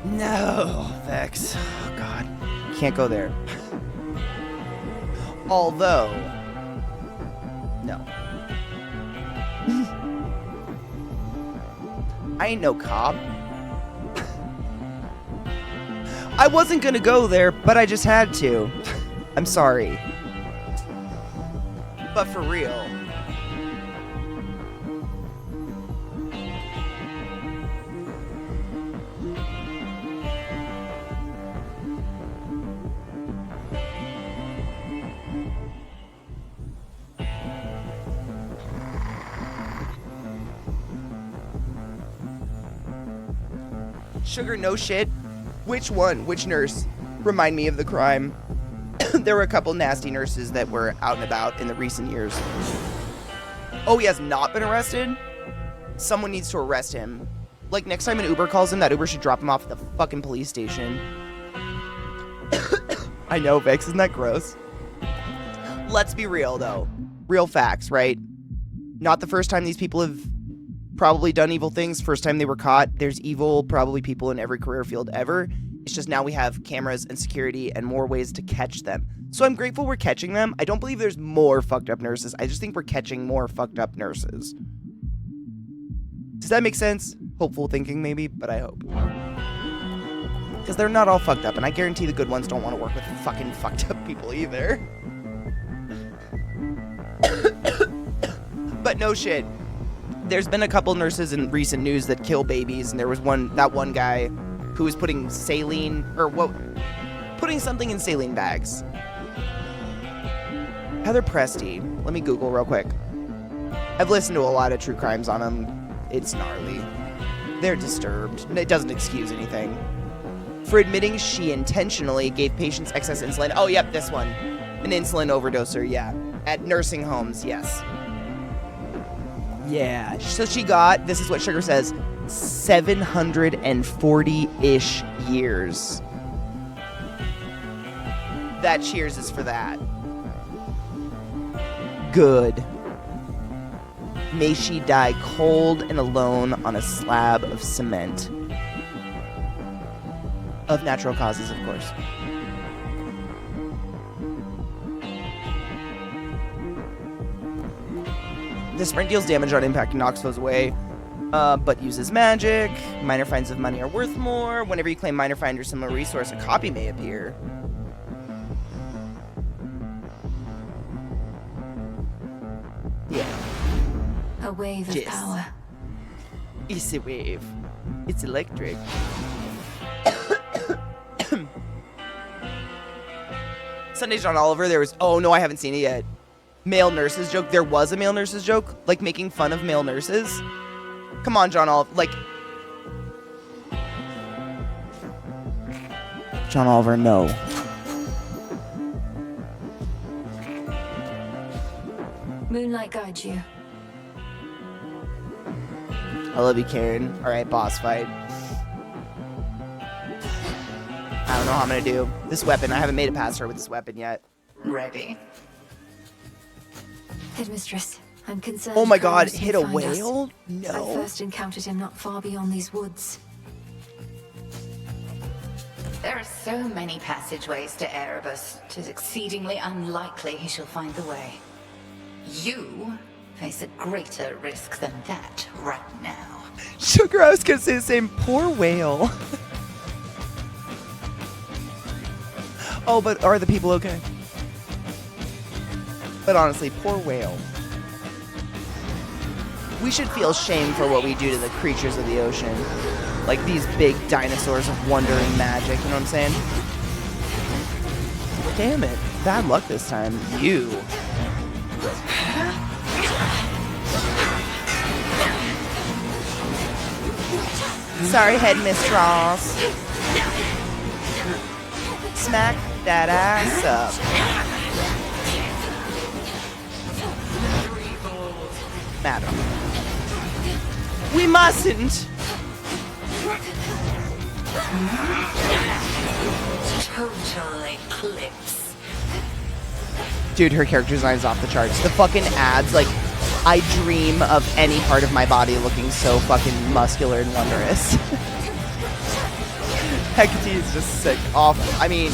No, Vex. Oh, God. Can't go there. Although... No. I ain't no cop. I wasn't gonna go there, but I just had to. I'm sorry. But for real. Sugar, no shit. Which one? Which nurse? Remind me of the crime. There were a couple nasty nurses that were out and about in the recent years. Oh, he has not been arrested? Someone needs to arrest him. Like, next time an Uber calls him, that Uber should drop him off at the fucking police station. I know, Vix, isn't that gross? Let's be real, though. Real facts, right? Not the first time these people have probably done evil things. First time they were caught. There's evil, probably people in every career field ever. It's just now we have cameras and security and more ways to catch them. So I'm grateful we're catching them. I don't believe there's more fucked up nurses. I just think we're catching more fucked up nurses. Does that make sense? Hopeful thinking, maybe, but I hope. Because they're not all fucked up, and I guarantee the good ones don't want to work with fucking fucked up people either. But no shit. There's been a couple nurses in recent news that kill babies, and there was that one guy who was putting saline, or what, putting something in saline bags. Heather Presti. Let me Google real quick. I've listened to a lot of true crimes on them. It's gnarly. They're disturbed. It doesn't excuse anything. For admitting she intentionally gave patients excess insulin. Oh, yep, this one. An insulin overdoser, yeah. At nursing homes, yes. Yeah, so she got, this is what Sugar says, 740-ish years. That cheers is for that. Good. May she die cold and alone on a slab of cement. Of natural causes, of course. The sprint deals damage on impact and knocks foes away, but uses magic. Minor finds of money are worth more. Whenever you claim minor find or similar resource, a copy may appear. Yeah. A wave of power. It's a wave. It's electric. Sunday John Oliver, there was... Oh, no, I haven't seen it yet. Male nurses joke. There was a male nurses joke, like making fun of male nurses. Come on, John Oliver. Like, John Oliver, no. Moonlight guides you. I love you, Karen. All right, boss fight. I don't know how I'm gonna do this weapon. I haven't made it past her with this weapon yet. Ready. Headmistress, I'm concerned. Oh my God! Kronos Hit a may find us. whale? I No. first encountered him not far beyond these woods. There are so many passageways to Erebus, 'tis exceedingly unlikely he shall find the way. You face a greater risk than that right now. Sugar, I was gonna say the same. Poor whale. Oh, but are the people okay? But honestly, poor whale. We should feel shame for what we do to the creatures of the ocean. Like these big dinosaurs of wonder and magic, you know what I'm saying? Damn it. Bad luck this time. You. Sorry, headmistress. Smack that ass up. Madam. We mustn't. Total eclipse. Dude, her character design is off the charts. The fucking abs, like, I dream of any part of my body looking so fucking muscular and wondrous. Hecate is just sick. Awful. I mean,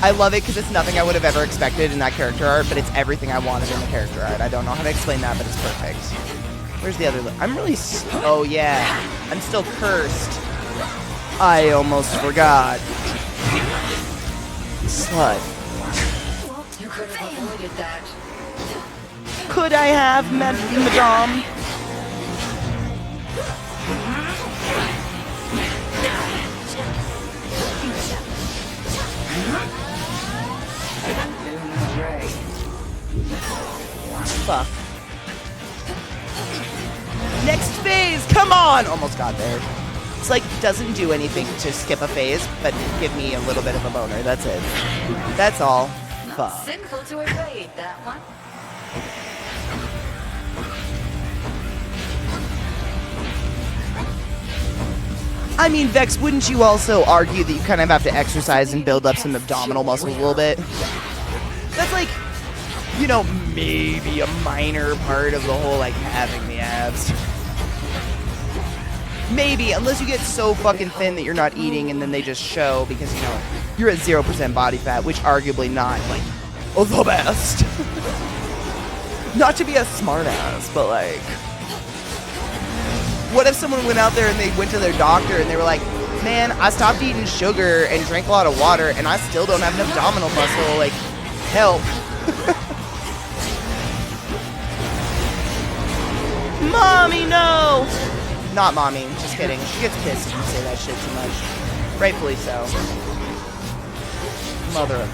I love it because it's nothing I would have ever expected in that character art, but it's everything I wanted in the character art. I don't know how to explain that, but it's perfect. Where's the other? I'm really. Oh yeah, I'm still cursed. I almost forgot. Slut. You could have avoided that. Could I have, madame? Fuck. Next phase, come on! Almost got there. It's like, doesn't do anything to skip a phase, but give me a little bit of a boner. That's it. That's all. Fuck. Simple to evade that one. I mean, Vex, wouldn't you also argue that you kind of have to exercise and build up some abdominal muscles a little bit? That's like, you know, maybe a minor part of the whole, like, having the abs. Maybe, unless you get so fucking thin that you're not eating and then they just show because, you know, you're at 0% body fat, which arguably not, like, the best. Not to be a smartass, but, like, what if someone went out there and they went to their doctor and they were like, man, I stopped eating sugar and drank a lot of water and I still don't have an abdominal muscle, like, help. Mommy, no! Not mommy, just kidding. She gets pissed if you say that shit too much. Rightfully so. Mother of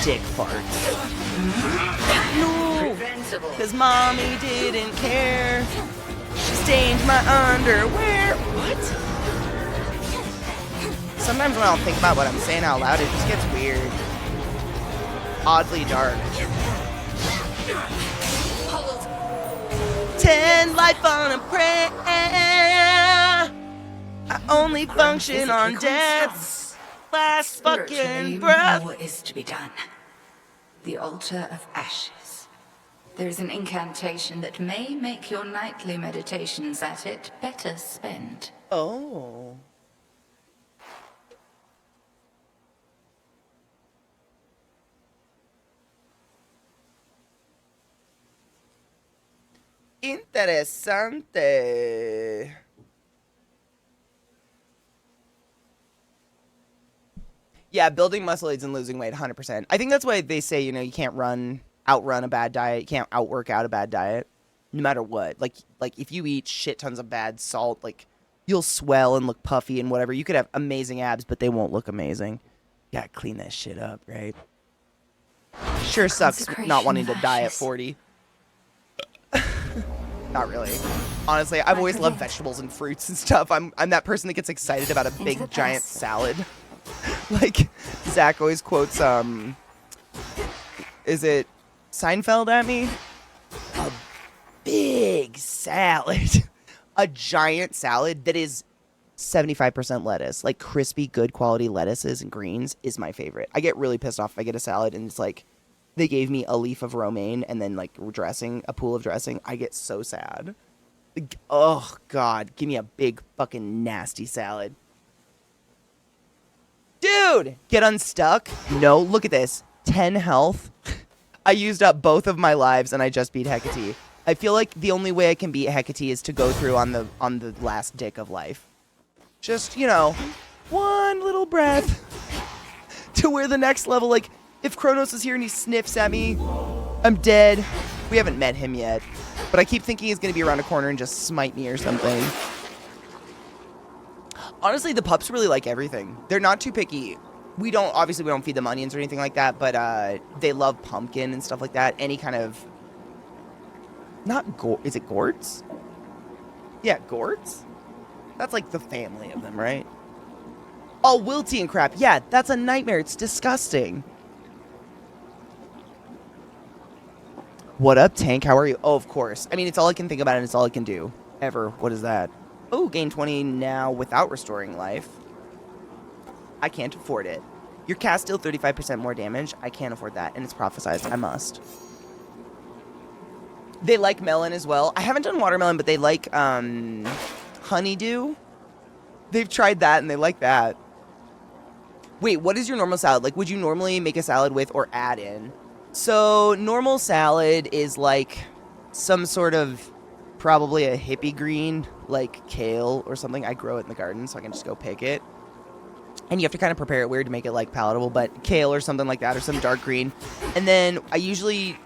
dick farts. No! Because mommy didn't care. She stained my underwear. What? Sometimes when I don't think about what I'm saying out loud, it just gets weird. Oddly dark. 10 life on a prayer. I only function on death's last fucking breath. More is to be done. The altar of ashes. There's an incantation that may make your nightly meditations at it better spent. Oh. Interesante. Yeah, building muscle aids and losing weight, 100%. I think that's why they say, you know, you can't outrun a bad diet. You can't outwork out a bad diet, no matter what. Like if you eat shit tons of bad salt, like, you'll swell and look puffy and whatever. You could have amazing abs, but they won't look amazing. You gotta clean that shit up, right? Sure sucks not wanting to die at 40. Not really. Honestly, I've always loved vegetables and fruits and stuff. I'm that person that gets excited about a big giant salad. Like, Zach always quotes, is it Seinfeld at me? A big salad. A giant salad that is 75% lettuce. Like, crispy, good quality lettuces and greens is my favorite. I get really pissed off if I get a salad and it's like, they gave me a leaf of romaine and then, like, dressing, a pool of dressing. I get so sad. Like, oh, God. Give me a big fucking nasty salad. Dude! Get unstuck? No, look at this. 10 health. I used up both of my lives and I just beat Hecate. I feel like the only way I can beat Hecate is to go through on the last dick of life. Just, you know, one little breath. To where the next level, like, if Kronos is here and he sniffs at me, I'm dead. We haven't met him yet. But I keep thinking he's going to be around a corner and just smite me or something. Honestly, the pups really like everything. They're not too picky. Obviously we don't feed them onions or anything like that, but they love pumpkin and stuff like that. Any kind of, is it gourds? Yeah, gourds? That's like the family of them, right? Oh, wilty and crap. Yeah, that's a nightmare. It's disgusting. What up, Tank? How are you? Oh, of course. I mean, it's all I can think about and it's all I can do. Ever. What is that? Oh, gain 20 now without restoring life. I can't afford it. Your cast deal 35% more damage. I can't afford that. And it's prophesized. I must. They like melon as well. I haven't done watermelon, but they like honeydew. They've tried that and they like that. Wait, what is your normal salad? Like, would you normally make a salad with or add in? So, normal salad is like some sort of probably a hippie green, like kale or something. I grow it in the garden, so I can just go pick it. And you have to kind of prepare it weird to make it like palatable, but kale or something like that, or some dark green. And then I usually,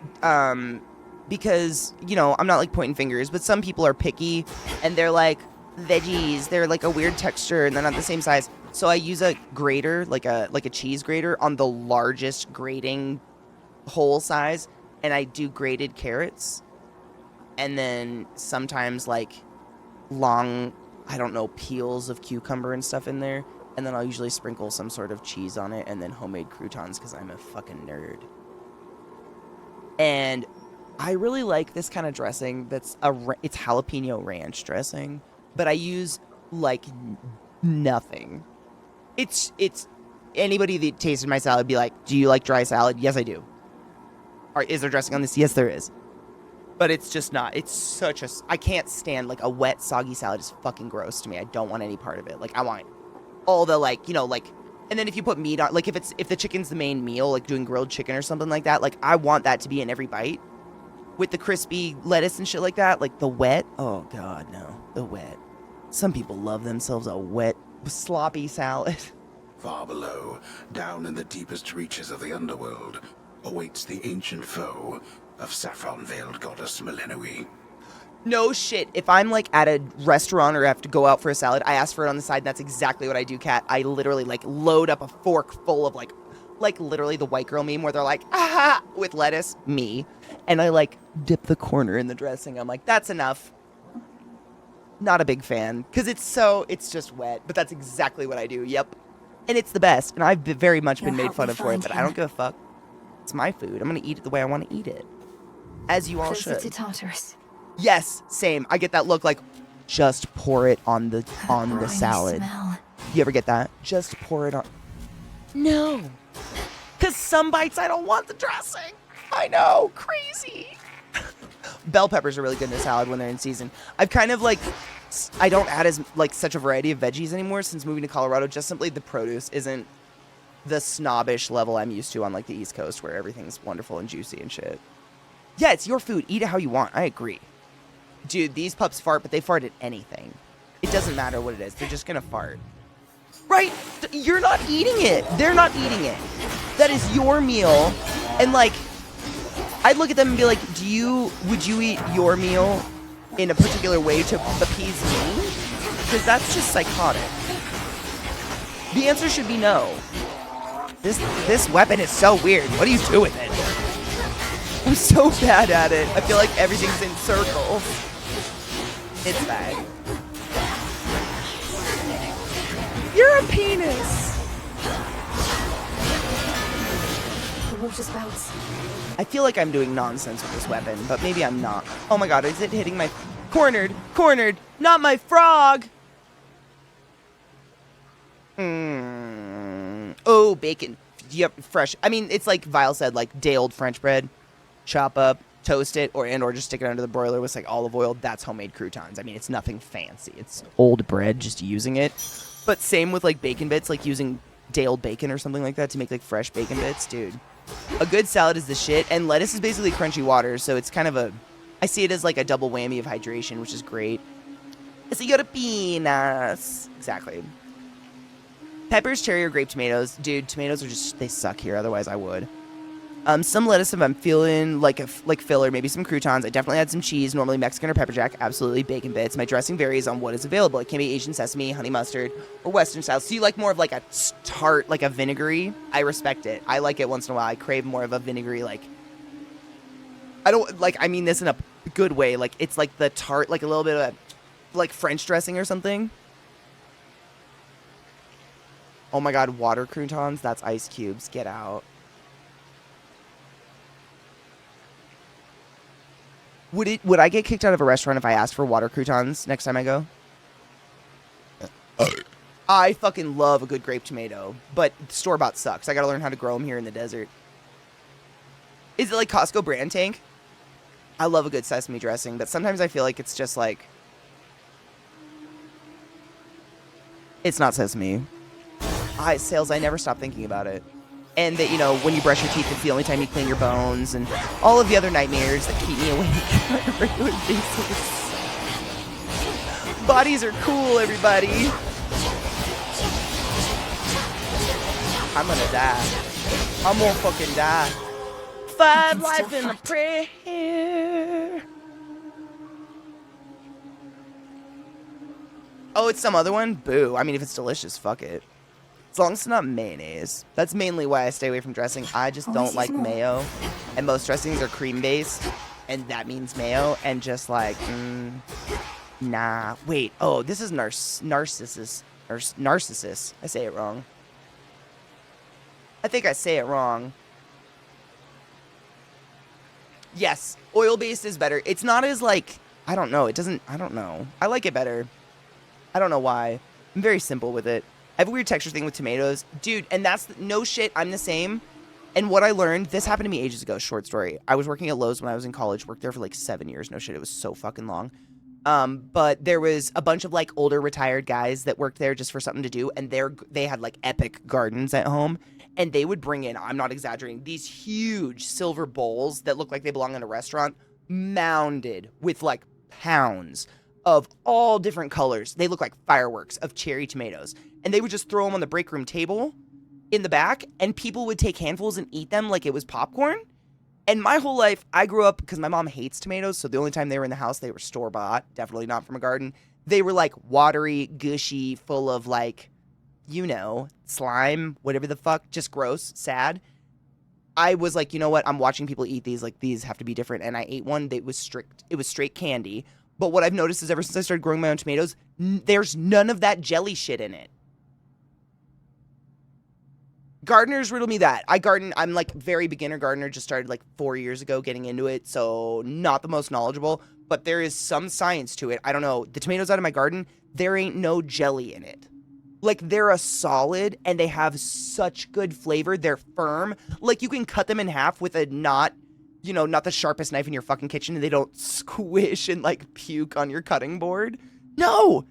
because, you know, I'm not like pointing fingers, but some people are picky and they're like veggies. They're like a weird texture and they're not the same size. So I use a grater, like a cheese grater on the largest grating whole size. And I do grated carrots. And then sometimes like long, I don't know, peels of cucumber and stuff in there. And then I'll usually sprinkle some sort of cheese on it and then homemade croutons because I'm a fucking nerd. And I really like this kind of dressing it's jalapeno ranch dressing, but I use like nothing. It's anybody that tasted my salad would be like, do you like dry salad? Yes, I do. Is there dressing on this? Yes, there is. But it's just not. It's such a... I can't stand, like, a wet, soggy salad is fucking gross to me. I don't want any part of it. Like, I want all the, like, you know, like... And then if you put meat on... Like, if the chicken's the main meal, like doing grilled chicken or something like that, like, I want that to be in every bite. With the crispy lettuce and shit like that. Like, the wet... Oh, God, no. The wet. Some people love themselves a wet, sloppy salad. Far below, down in the deepest reaches of the underworld, awaits the ancient foe of saffron-veiled goddess Melenoi. No shit. If I'm like at a restaurant or have to go out for a salad, I ask for it on the side, and that's exactly what I do, Kat. I literally like load up a fork full of like literally the white girl meme where they're like, ah, with lettuce, me. And I like dip the corner in the dressing. I'm like, that's enough. Not a big fan, because it's just wet, but that's exactly what I do, yep. And it's the best, and I've very much been made fun of for it, but I don't give a fuck. It's my food. I'm going to eat it the way I want to eat it. As you all should. To Tartarus. Yes, same. I get that look like, just pour it on the salad. Smell. You ever get that? Just pour it on. No. Because some bites I don't want the dressing. I know. Crazy. Bell peppers are really good in a salad when they're in season. I've kind of like... I don't add as like such a variety of veggies anymore since moving to Colorado. Just simply the produce isn't the snobbish level I'm used to on like the East Coast where everything's wonderful and juicy and shit. Yeah, it's your food. Eat it how you want. I agree. Dude, these pups fart, but they fart at anything. It doesn't matter what it is. They're just gonna fart. Right? You're not eating it. They're not eating it. That is your meal. And like, I'd look at them and be like, would you eat your meal in a particular way to appease me? Because that's just psychotic. The answer should be no. This weapon is so weird. What do you do with it? I'm so bad at it. I feel like everything's in circles. It's bad. You're a penis. The water spouts. I feel like I'm doing nonsense with this weapon, but maybe I'm not. Oh my god, is it hitting my... Cornered! Not my frog! Oh, bacon. Yep, fresh. I mean, it's like Vile said, like day-old French bread. Chop up, toast it, or just stick it under the broiler with like olive oil. That's homemade croutons. I mean, it's nothing fancy. It's old bread, just using it. But same with like bacon bits, like using day-old bacon or something like that to make like fresh bacon bits. Dude, a good salad is the shit. And lettuce is basically crunchy water, so it's kind of a... I see it as like a double whammy of hydration, which is great. It's a Europeanas. Exactly. Peppers, cherry, or grape tomatoes. Dude, tomatoes are just... They suck here, otherwise I would. Some lettuce if I'm feeling like filler, maybe some croutons. I definitely add some cheese, normally Mexican or pepper jack, absolutely bacon bits. My dressing varies on what is available. It can be Asian sesame, honey mustard, or Western style. So you like more of like a tart, like a vinegary? I respect it. I like it once in a while. I crave more of a vinegary, like... I don't, like, I mean this in a good way. Like, it's like the tart, like a little bit of, like, French dressing or something. Oh my god, water croutons? That's ice cubes. Get out. Would I get kicked out of a restaurant if I asked for water croutons next time I go? I fucking love a good grape tomato, but store-bought sucks. I gotta learn how to grow them here in the desert. Is it like Costco brand tank? I love a good sesame dressing, but sometimes I feel like it's just like... It's not sesame. Sales, I never stop thinking about it. And that, you know, when you brush your teeth, it's the only time you clean your bones, and all of the other nightmares that keep me awake on a regular basis. Bodies are cool, everybody. I'm gonna die. I'm gonna fucking die. 5 life in a prayer. Oh, it's some other one? Boo. I mean, if it's delicious, fuck it. As long as it's not mayonnaise. That's mainly why I stay away from dressing. I just don't like mayo. And most dressings are cream-based. And that means mayo. And just like, nah. Wait. Oh, this is narcissus. Narcissus. I say it wrong. I think I say it wrong. Yes. Oil-based is better. It's not as like, I don't know. It doesn't, I don't know. I like it better. I don't know why. I'm very simple with it. I have a weird texture thing with tomatoes. Dude, and that's... No shit, I'm the same. And what I learned... This happened to me ages ago, short story. I was working at Lowe's when I was in college. Worked there for like 7 years. No shit, it was so fucking long. But there was a bunch of like older retired guys that worked there just for something to do. And they had like epic gardens at home. And they would bring in, I'm not exaggerating, these huge silver bowls that look like they belong in a restaurant. Mounded with like pounds of all different colors. They look like fireworks of cherry tomatoes. And they would just throw them on the break room table in the back, and people would take handfuls and eat them like it was popcorn. And my whole life, I grew up, because my mom hates tomatoes, so the only time they were in the house, they were store-bought, definitely not from a garden. They were like watery, gushy, full of like, you know, slime, whatever the fuck, just gross, sad. I was like, you know what, I'm watching people eat these, like these have to be different. And I ate one that was straight candy. But what I've noticed is ever since I started growing my own tomatoes, there's none of that jelly shit in it. Gardeners riddle me that. I'm like very beginner gardener, just started like 4 years ago getting into it, so not the most knowledgeable, but there is some science to it. I don't know. The tomatoes out of my garden, there ain't no jelly in it. Like, they're a solid, and they have such good flavor. They're firm. Like, you can cut them in half with a not the sharpest knife in your fucking kitchen, and they don't squish and, like, puke on your cutting board. No!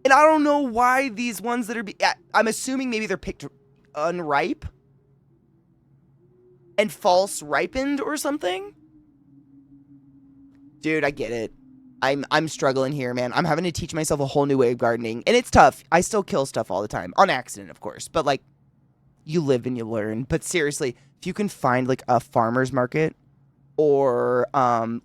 And I don't know why these ones that are... I'm assuming maybe they're picked unripe and false ripened or something. Dude, I get it. I'm struggling here, man. I'm having to teach myself a whole new way of gardening, and it's tough. I still kill stuff all the time, on accident, of course, but like, you live and you learn. But seriously, if you can find like a farmer's market or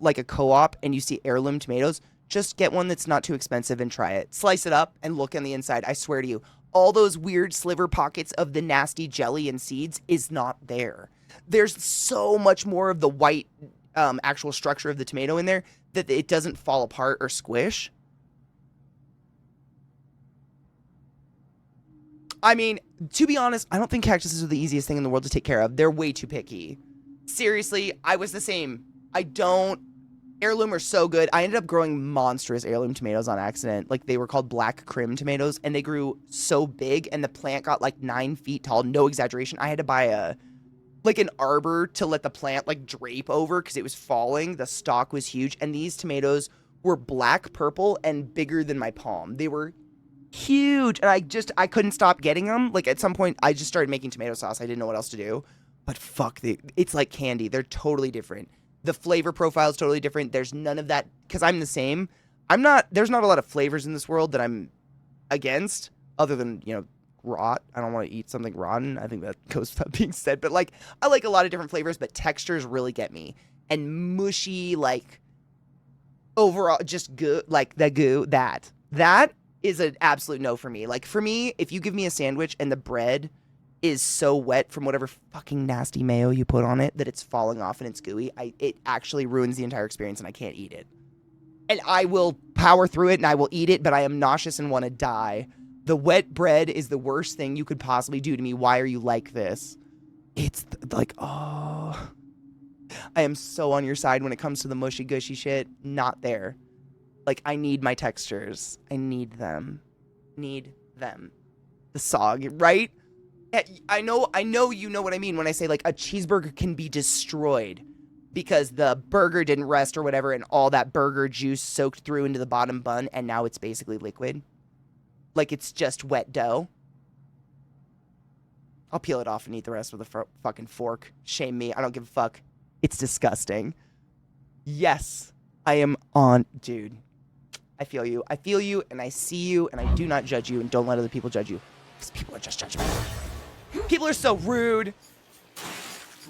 like a co-op and you see heirloom tomatoes, just get one that's not too expensive and try it. Slice it up and look on the inside. I swear to you, all those weird sliver pockets of the nasty jelly and seeds is not there. There's so much more of the white actual structure of the tomato in there that it doesn't fall apart or squish. I mean, to be honest, I don't think cactuses are the easiest thing in the world to take care of. They're way too picky. Seriously, I was the same. Heirloom are so good. I ended up growing monstrous heirloom tomatoes on accident. Like, they were called black crim tomatoes, and they grew so big, and the plant got like 9 feet tall. No exaggeration. I had to buy an arbor to let the plant like drape over because it was falling. The stalk was huge, and these tomatoes were black purple and bigger than my palm. They were huge, and I couldn't stop getting them. Like, at some point I just started making tomato sauce. I didn't know what else to do, but fuck, it's like candy. They're totally different. The flavor profile is totally different. There's none of that, because I'm the same. There's not a lot of flavors in this world that I'm against, other than, rot. I don't want to eat something rotten. I think that goes without being said. But, like, I like a lot of different flavors, but textures really get me. And mushy, like, overall, just goo, like, the goo, that is an absolute no for me. Like, for me, if you give me a sandwich and the bread is so wet from whatever fucking nasty mayo you put on it that it's falling off and it's gooey, it actually ruins the entire experience, and I can't eat it. And I will power through it, and I will eat it, but I am nauseous and want to die The wet bread is the worst thing you could possibly do to me. Why are you like this? It's like, oh. I am so on your side when it comes to the mushy gushy shit. Not there. Like, I need my textures. I need them. Need them. The sog, right? I know you know what I mean when I say, like, a cheeseburger can be destroyed because the burger didn't rest or whatever, and all that burger juice soaked through into the bottom bun, and now it's basically liquid. Like, it's just wet dough. I'll peel it off and eat the rest with a fucking fork. Shame me. I don't give a fuck. It's disgusting. Yes, I am on... Dude, I feel you. I feel you, and I see you, and I do not judge you, and don't let other people judge you. Because people are just judgmental. People are so rude.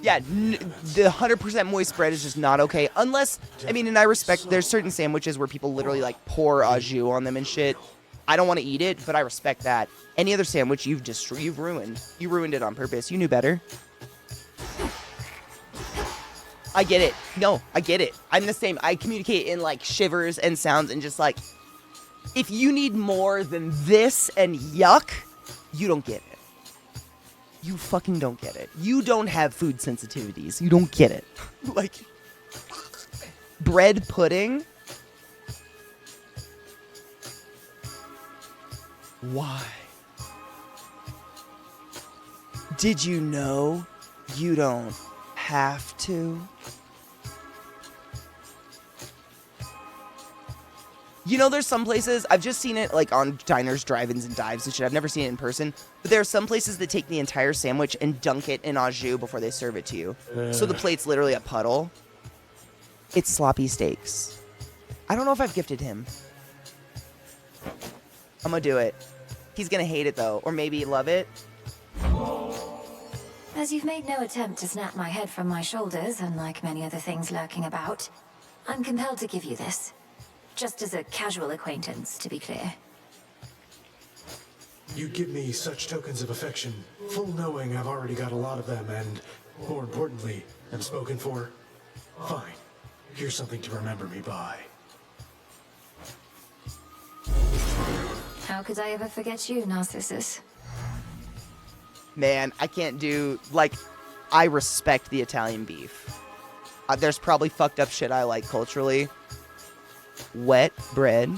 Yeah, the 100% moist bread is just not okay. Unless, I mean, and I respect, there's certain sandwiches where people literally, like, pour au jus on them and shit. I don't want to eat it, but I respect that. Any other sandwich you've ruined. You ruined it on purpose. You knew better. I get it. No, I get it. I'm the same. I communicate in, like, shivers and sounds and just, like, if you need more than this and yuck, you don't get it. You fucking don't get it. You don't have food sensitivities. You don't get it. Like, bread pudding? Why? Did you know you don't have to? You know, there's some places, I've just seen it like on diners, drive-ins, and dives and shit. I've never seen it in person. But there are some places that take the entire sandwich and dunk it in au jus before they serve it to you. So the plate's literally a puddle. It's sloppy steaks. I don't know if I've gifted him. I'm gonna do it. He's gonna hate it though, or maybe love it. As you've made no attempt to snap my head from my shoulders, unlike many other things lurking about, I'm compelled to give you this. Just as a casual acquaintance, to be clear. You give me such tokens of affection, full knowing I've already got a lot of them, and, more importantly, am spoken for. Fine. Here's something to remember me by. How could I ever forget you, Narcissus? Man, I can't do, like, I respect the Italian beef. There's probably fucked up shit I like culturally. Wet bread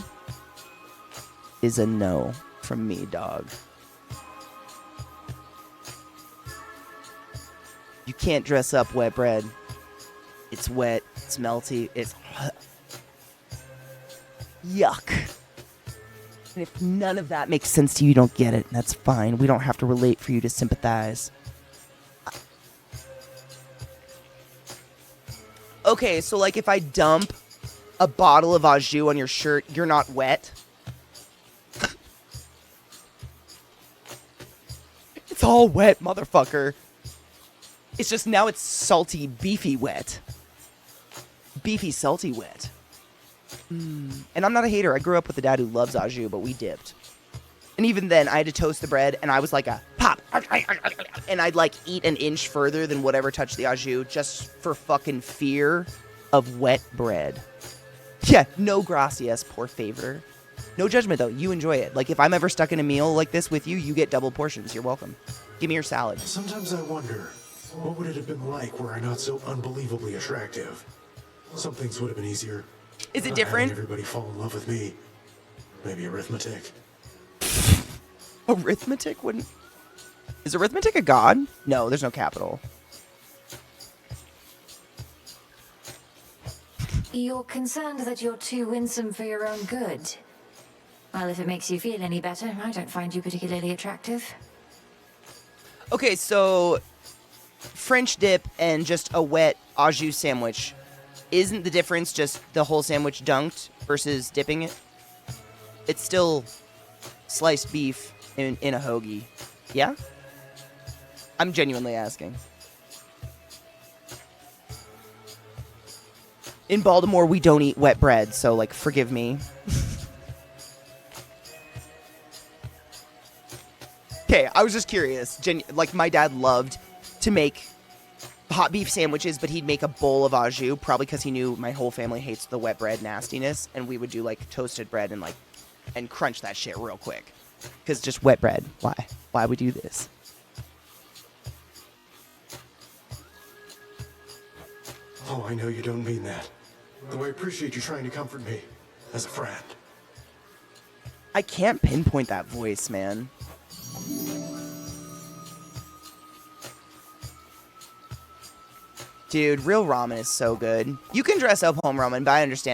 is a no from me, dog. You can't dress up wet bread. It's wet, it's melty, it's... Yuck. And if none of that makes sense to you, you don't get it. That's fine. We don't have to relate for you to sympathize. Okay, so like if I dump a bottle of au jus on your shirt, you're not wet? It's all wet, motherfucker. It's just now it's salty, beefy wet. Beefy, salty wet. And I'm not a hater. I grew up with a dad who loves au jus, but we dipped. And even then, I had to toast the bread, and I was like a pop. And I'd like eat an inch further than whatever touched the au jus just for fucking fear of wet bread. Yeah, no gracias, por favor. No judgment, though. You enjoy it. Like, if I'm ever stuck in a meal like this with you, you get double portions. You're welcome. Give me your salad. Sometimes I wonder, what would it have been like were I not so unbelievably attractive? Some things would have been easier. Is it different? Having everybody fall in love with me. Maybe arithmetic. Arithmetic wouldn't... Is arithmetic a god? No, there's no capital. You're concerned that you're too winsome for your own good. Well, if it makes you feel any better, I don't find you particularly attractive. Okay, so French dip and just a wet au jus sandwich. Isn't the difference just the whole sandwich dunked versus dipping it? It's still sliced beef in a hoagie. Yeah? I'm genuinely asking. In Baltimore, we don't eat wet bread, so, like, forgive me. Okay, I was just curious. Like, my dad loved to make hot beef sandwiches, but he'd make a bowl of au jus, probably because he knew my whole family hates the wet bread nastiness, and we would do, like, toasted bread and crunch that shit real quick. Because just wet bread. Why? Why we do this? Oh, I know you don't mean that. Though I appreciate you trying to comfort me as a friend. I can't pinpoint that voice, man. Dude, real ramen is so good. You can dress up home ramen, but I understand